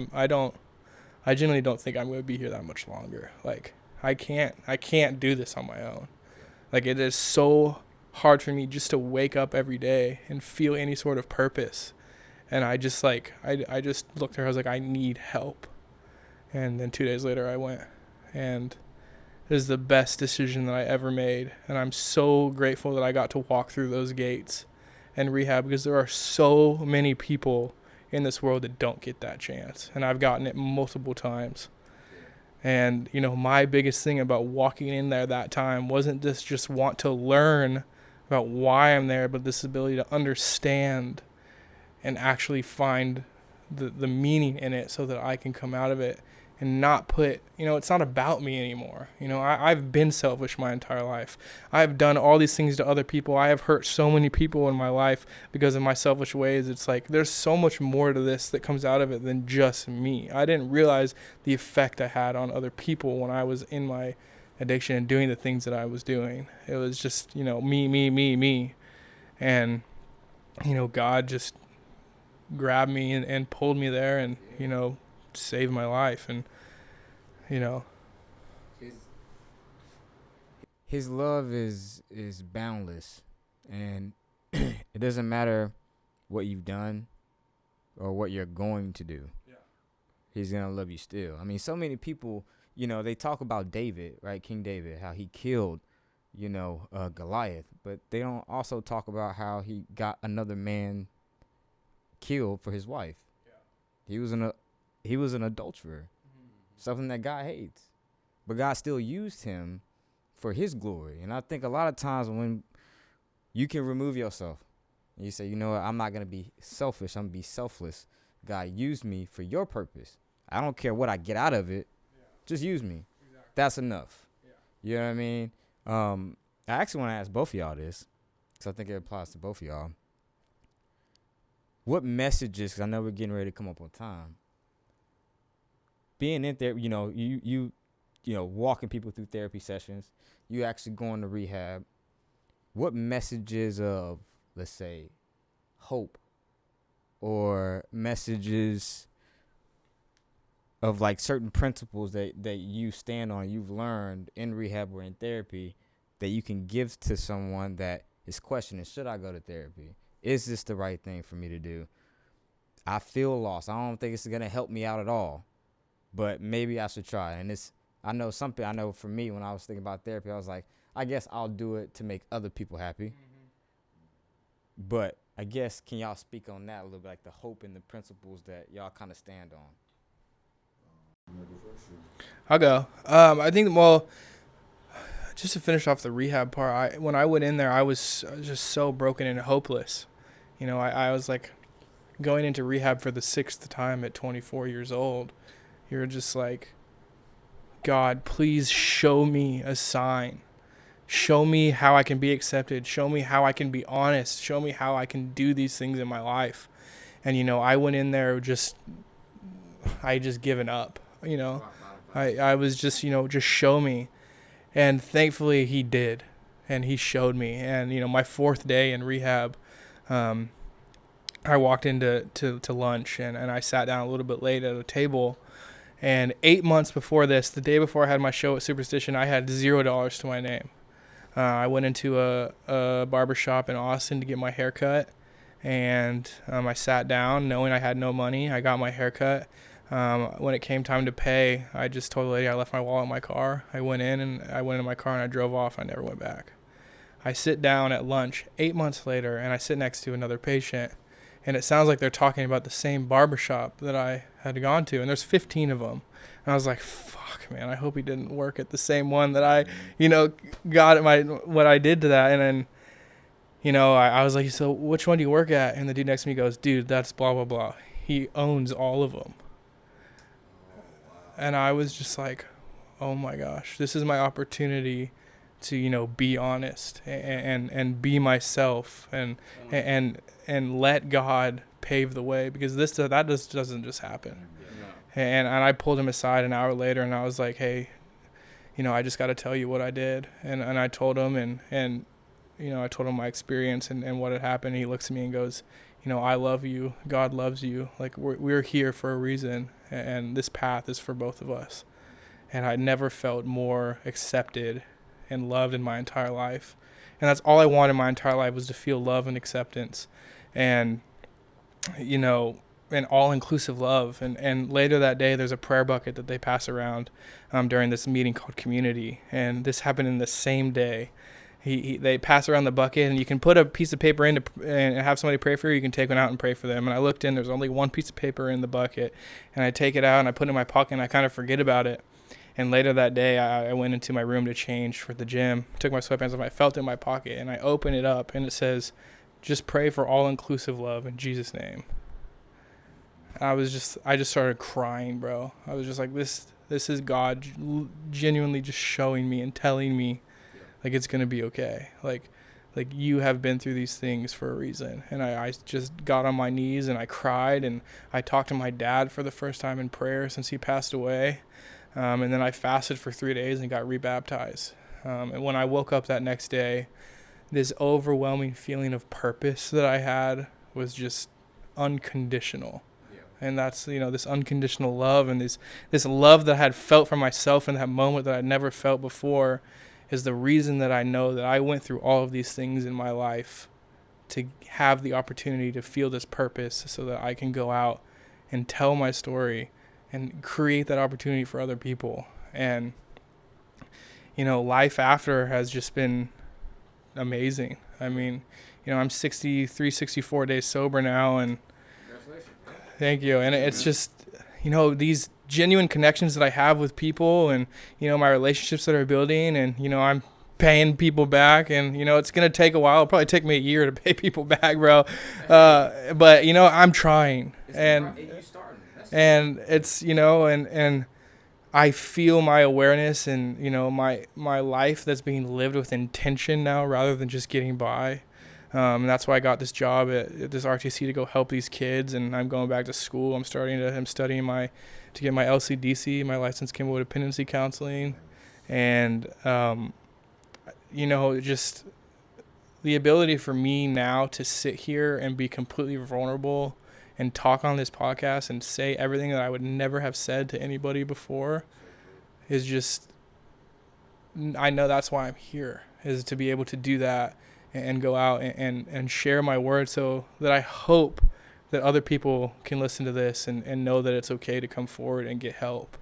genuinely don't think I'm going to be here that much longer. Like, I can't do this on my own. Like, it is so hard for me just to wake up every day and feel any sort of purpose. And I just like, I just looked at her. I was like, I need help. And then 2 days later I went, and it is the best decision that I ever made. And I'm so grateful that I got to walk through those gates and rehab, because there are so many people in this world that don't get that chance. And I've gotten it multiple times. And, you know, my biggest thing about walking in there that time wasn't just want to learn about why I'm there, but this ability to understand and actually find the meaning in it so that I can come out of it and not put, you know, it's not about me anymore. You know, I've been selfish my entire life. I've done all these things to other people. I have hurt so many people in my life because of my selfish ways. It's like, there's so much more to this that comes out of it than just me. I didn't realize the effect I had on other people when I was in my addiction and doing the things that I was doing. It was just, you know, me. And, you know, God just grabbed me and pulled me there and, you know, saved my life. And, you know, his love is boundless, and it doesn't matter what you've done or what you're going to do. Yeah. He's gonna love you still. I mean, so many people, you know, they talk about David, right? King David, how he killed, you know, Goliath, but they don't also talk about how he got another man killed for his wife. Yeah. He was an adulterer, something that God hates, but God still used him for his glory. And I think a lot of times when you can remove yourself and you say, you know what, I'm not going to be selfish, I'm going to be selfless. God used me for your purpose. I don't care what I get out of it. Just use me. Exactly. That's enough. Yeah. You know what I mean? I actually want to ask both of y'all this, because I think it applies to both of y'all. What messages, because I know we're getting ready to come up on time, being in there, you know, you know, walking people through therapy sessions, you actually going to rehab, what messages of, let's say, hope, or messages of like certain principles that you stand on, you've learned in rehab or in therapy, that you can give to someone that is questioning, should I go to therapy? Is this the right thing for me to do? I feel lost. I don't think it's going to help me out at all, but maybe I should try. And I know for me, when I was thinking about therapy, I was like, I guess I'll do it to make other people happy. But I guess, can y'all speak on that a little bit, like the hope and the principles that y'all kind of stand on? I'll go. I think, well, just to finish off the rehab part, when I went in there, I was just so broken and hopeless. You know, I was like going into rehab for the 6th time at 24 years old. You're just like, God, please show me a sign. Show me how I can be accepted. Show me how I can be honest. Show me how I can do these things in my life. And, you know, I went in there I just given up, you know. I was just, you know, just show me. And thankfully he did. And he showed me. And, you know, my 4th day in rehab, I walked into lunch and I sat down a little bit late at a table. And 8 months before this, the day before I had my show at Superstition, I had $0 to my name. I went into a barbershop in Austin to get my hair cut. And I sat down knowing I had no money. I got my hair cut. When it came time to pay, I just told the lady I left my wallet in my car. I went in my car and I drove off. I never went back. I sit down at lunch 8 months later and I sit next to another patient. And it sounds like they're talking about the same barbershop that I had gone to. And there's 15 of them. And I was like, fuck, man, I hope he didn't work at the same one that I, you know, got at what I did to that. And then, you know, I was like, so which one do you work at? And the dude next to me goes, dude, that's blah, blah, blah. He owns all of them. And I was just like, oh my gosh, this is my opportunity to, you know, be honest and be myself and let God pave the way, because that just doesn't just happen. And I pulled him aside an hour later and I was like, hey, you know, I just got to tell you what I did. And I told him and, you know, I told him my experience and what had happened. And he looks at me and goes, you know, I love you. God loves you. Like we're here for a reason. And this path is for both of us. And I never felt more accepted and loved in my entire life. And that's all I wanted my entire life, was to feel love and acceptance. And, you know, and all-inclusive love. And later that day, there's a prayer bucket that they pass around during this meeting called Community. And this happened in the same day. They pass around the bucket, and you can put a piece of paper in and have somebody pray for you. You can take one out and pray for them. And I looked in, there's only one piece of paper in the bucket. And I take it out, and I put it in my pocket, and I kind of forget about it. And later that day, I went into my room to change for the gym, took my sweatpants off, I felt it in my pocket, and I open it up, and it says, just pray for all-inclusive love in Jesus' name. I just started crying, bro. I was just like, this is God genuinely just showing me and telling me, like, it's going to be okay. Like you have been through these things for a reason. And I just got on my knees and I cried, and I talked to my dad for the first time in prayer since he passed away. And then I fasted for 3 days and got rebaptized. And when I woke up that next day, this overwhelming feeling of purpose that I had was just unconditional. And that's, you know, this unconditional love and this love that I had felt for myself in that moment that I'd never felt before is the reason that I know that I went through all of these things in my life to have the opportunity to feel this purpose so that I can go out and tell my story and create that opportunity for other people. And, you know, life after has just been amazing. I mean, you know, I'm 64 days sober now, and thank you. And it's just, you know, these genuine connections that I have with people, and, you know, my relationships that are building, and, you know, I'm paying people back, and, you know, it's going to take a while. It'll probably take me a year to pay people back, bro. But, you know, I'm trying, and it's, you know, and I feel my awareness and, you know, my life that's being lived with intention now rather than just getting by. And that's why I got this job at this RTC to go help these kids. And I'm going back to school. I'm studying to get my LCDC, my licensed chemical dependency counseling. And, you know, just the ability for me now to sit here and be completely vulnerable and talk on this podcast and say everything that I would never have said to anybody before is just, I know that's why I'm here, is to be able to do that and go out and share my word, so that I hope that other people can listen to this and know that it's okay to come forward and get help.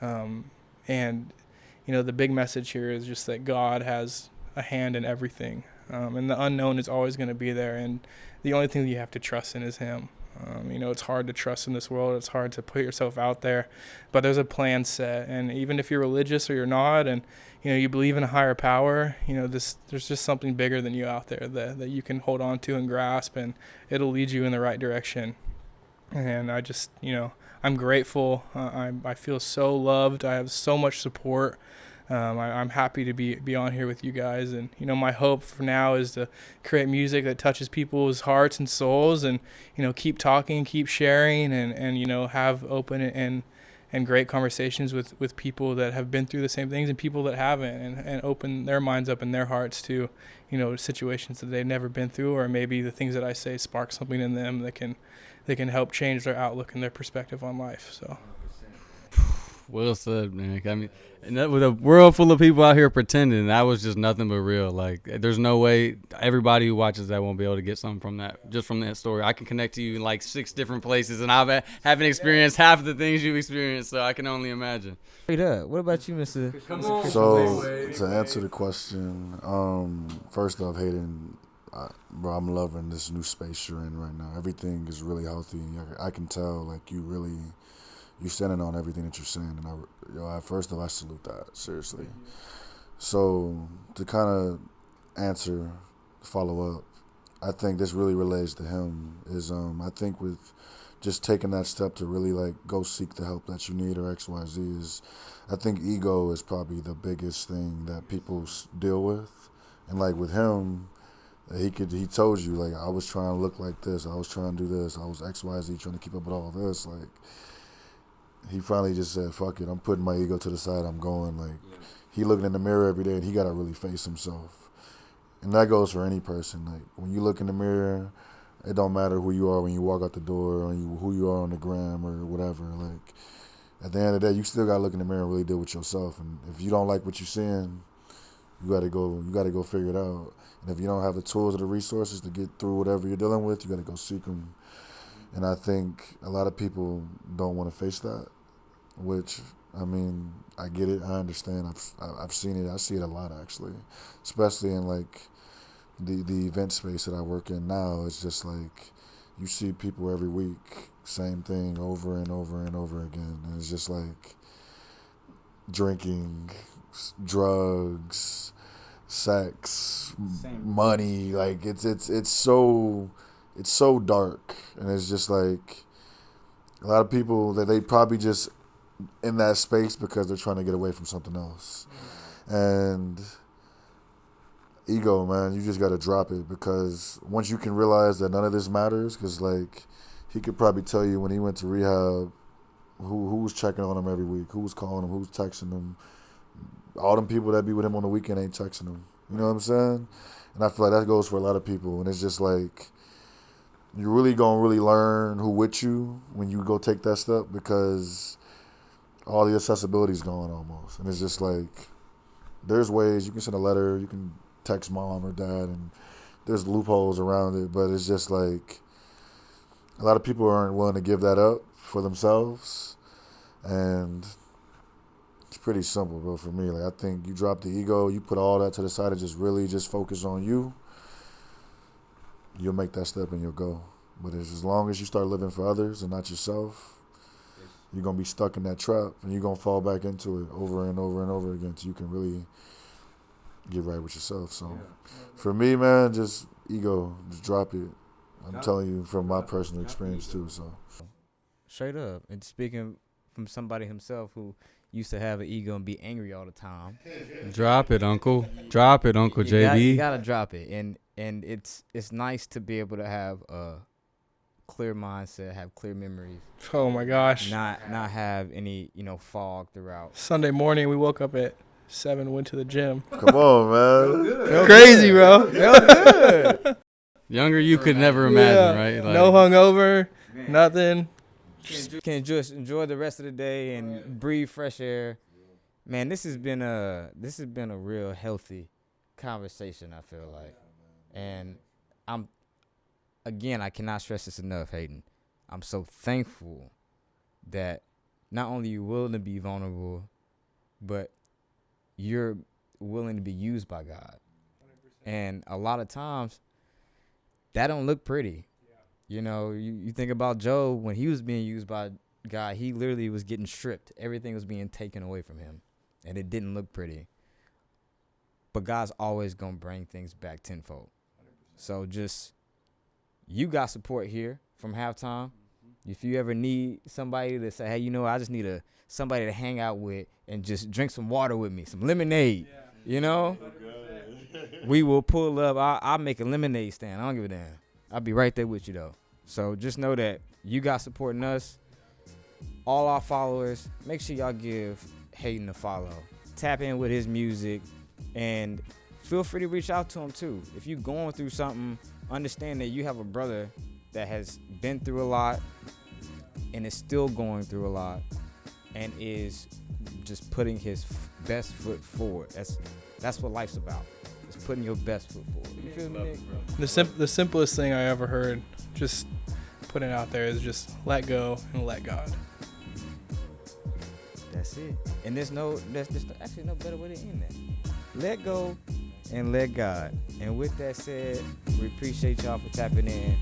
And, the big message here is just that God has a hand in everything. And the unknown is always going to be there. And the only thing that you have to trust in is him. It's hard to trust in this world. It's hard to put yourself out there. But there's a plan set. And even if you're religious or you're not, and, you believe in a higher power, there's just something bigger than you out there that you can hold on to and grasp, and it'll lead you in the right direction. And I just, I'm grateful. I feel so loved. I have so much support. I'm happy to be on here with you guys. And, my hope for now is to create music that touches people's hearts and souls, and, keep talking, keep sharing, and have open and great conversations with people that have been through the same things and people that haven't, and open their minds up and their hearts to, situations that they've never been through, or maybe the things that I say spark something in them that can help change their outlook and their perspective on life. So. Well said, man. I mean, and that, with a world full of people out here pretending, that was just nothing but real. Like, there's no way everybody who watches that won't be able to get something from that, just from that story. I can connect to you in like 6 different places, and I haven't experienced half of the things you've experienced, so I can only imagine. Straight up. What about you, Mr. So, to answer the question, first off, Hayden, bro, I'm loving this new space you're in right now. Everything is really healthy. I can tell, like, you're standing on everything that you're saying, and first of all, I salute that, seriously. So, to kind of follow up, I think this really relates to him, is I think with just taking that step to really, like, go seek the help that you need, or X, Y, Z, is, I think ego is probably the biggest thing that people deal with. And, like, with him, he told you, like, I was trying to look like this, I was trying to do this, I was X, Y, Z, trying to keep up with all this, like, he finally just said, fuck it, I'm putting my ego to the side, I'm going. Like, he looking in the mirror every day, and he got to really face himself. And that goes for any person. Like, when you look in the mirror, it don't matter who you are when you walk out the door, or who you are on the gram or whatever. Like, at the end of the day, you still got to look in the mirror and really deal with yourself. And if you don't like what you're seeing, you got to go figure it out. And if you don't have the tools or the resources to get through whatever you're dealing with, you got to go seek them. And I think a lot of people don't want to face that, which, I mean, I get it. I understand. I've seen it. I see it a lot, actually, especially in, like, the event space that I work in now. It's just like you see people every week, same thing over and over and over again. And it's just like drinking, drugs, sex, money. Like, it's so dark, and it's just like a lot of people that they probably just in that space because they're trying to get away from something else. And ego, man, you just got to drop it, because once you can realize that none of this matters, because, like, he could probably tell you when he went to rehab who was checking on him every week, who was calling him, who was texting him. All them people that be with him on the weekend ain't texting him. You know what I'm saying? And I feel like that goes for a lot of people. And it's just like, you're really going to really learn who with you when you go take that step, because all the accessibility is gone almost. And it's just like, there's ways you can send a letter, you can text mom or dad, and there's loopholes around it. But it's just like, a lot of people aren't willing to give that up for themselves. And it's pretty simple, bro, for me. Like, I think you drop the ego, you put all that to the side and just really just focus on you, you'll make that step and you'll go. But as long as you start living for others and not yourself, you're going to be stuck in that trap, and you're going to fall back into it over and over and over again until you can really get right with yourself. So for me, man, just ego, just drop it. I'm telling you from my personal experience too. So straight up, and speaking from somebody himself who used to have an ego and be angry all the time. Drop it, Uncle. Drop it, Uncle JB. You gotta drop it, and it's nice to be able to have a clear mindset, have clear memories. Oh my gosh. Not have any fog throughout. Sunday morning, we woke up at 7, went to the gym. come on, man. Crazy, bro. Good. Younger you could never imagine, right? Like, no hungover, nothing. Can enjoy the rest of the day and breathe fresh air. Man, this has been a real healthy conversation, I feel like. And I cannot stress this enough, Hayden. I'm so thankful that not only you're willing to be vulnerable, but you're willing to be used by God. 100%. And a lot of times, that don't look pretty. Yeah. You know, you think about Job, when he was being used by God, he literally was getting stripped. Everything was being taken away from him, and it didn't look pretty. But God's always going to bring things back tenfold. 100%. So just, you got support here from Halftime. Mm-hmm. If you ever need somebody to say, hey, you know, I just need somebody to hang out with and just drink some water with me, some lemonade, you know? We will pull up. I'll make a lemonade stand. I don't give a damn. I'll be right there with you, though. So just know that you got supporting us. All our followers, make sure y'all give Hayden a follow. Tap in with his music, and feel free to reach out to him, too. If you're going through something, understand that you have a brother that has been through a lot and is still going through a lot and is just putting his best foot forward. That's what life's about. It's putting your best foot forward. You feel me, Nick? The simplest thing I ever heard, just putting it out there, is just let go and let God. That's it. And there's actually no better way to end that. Let go and let God. And with that said, we appreciate y'all for tapping in.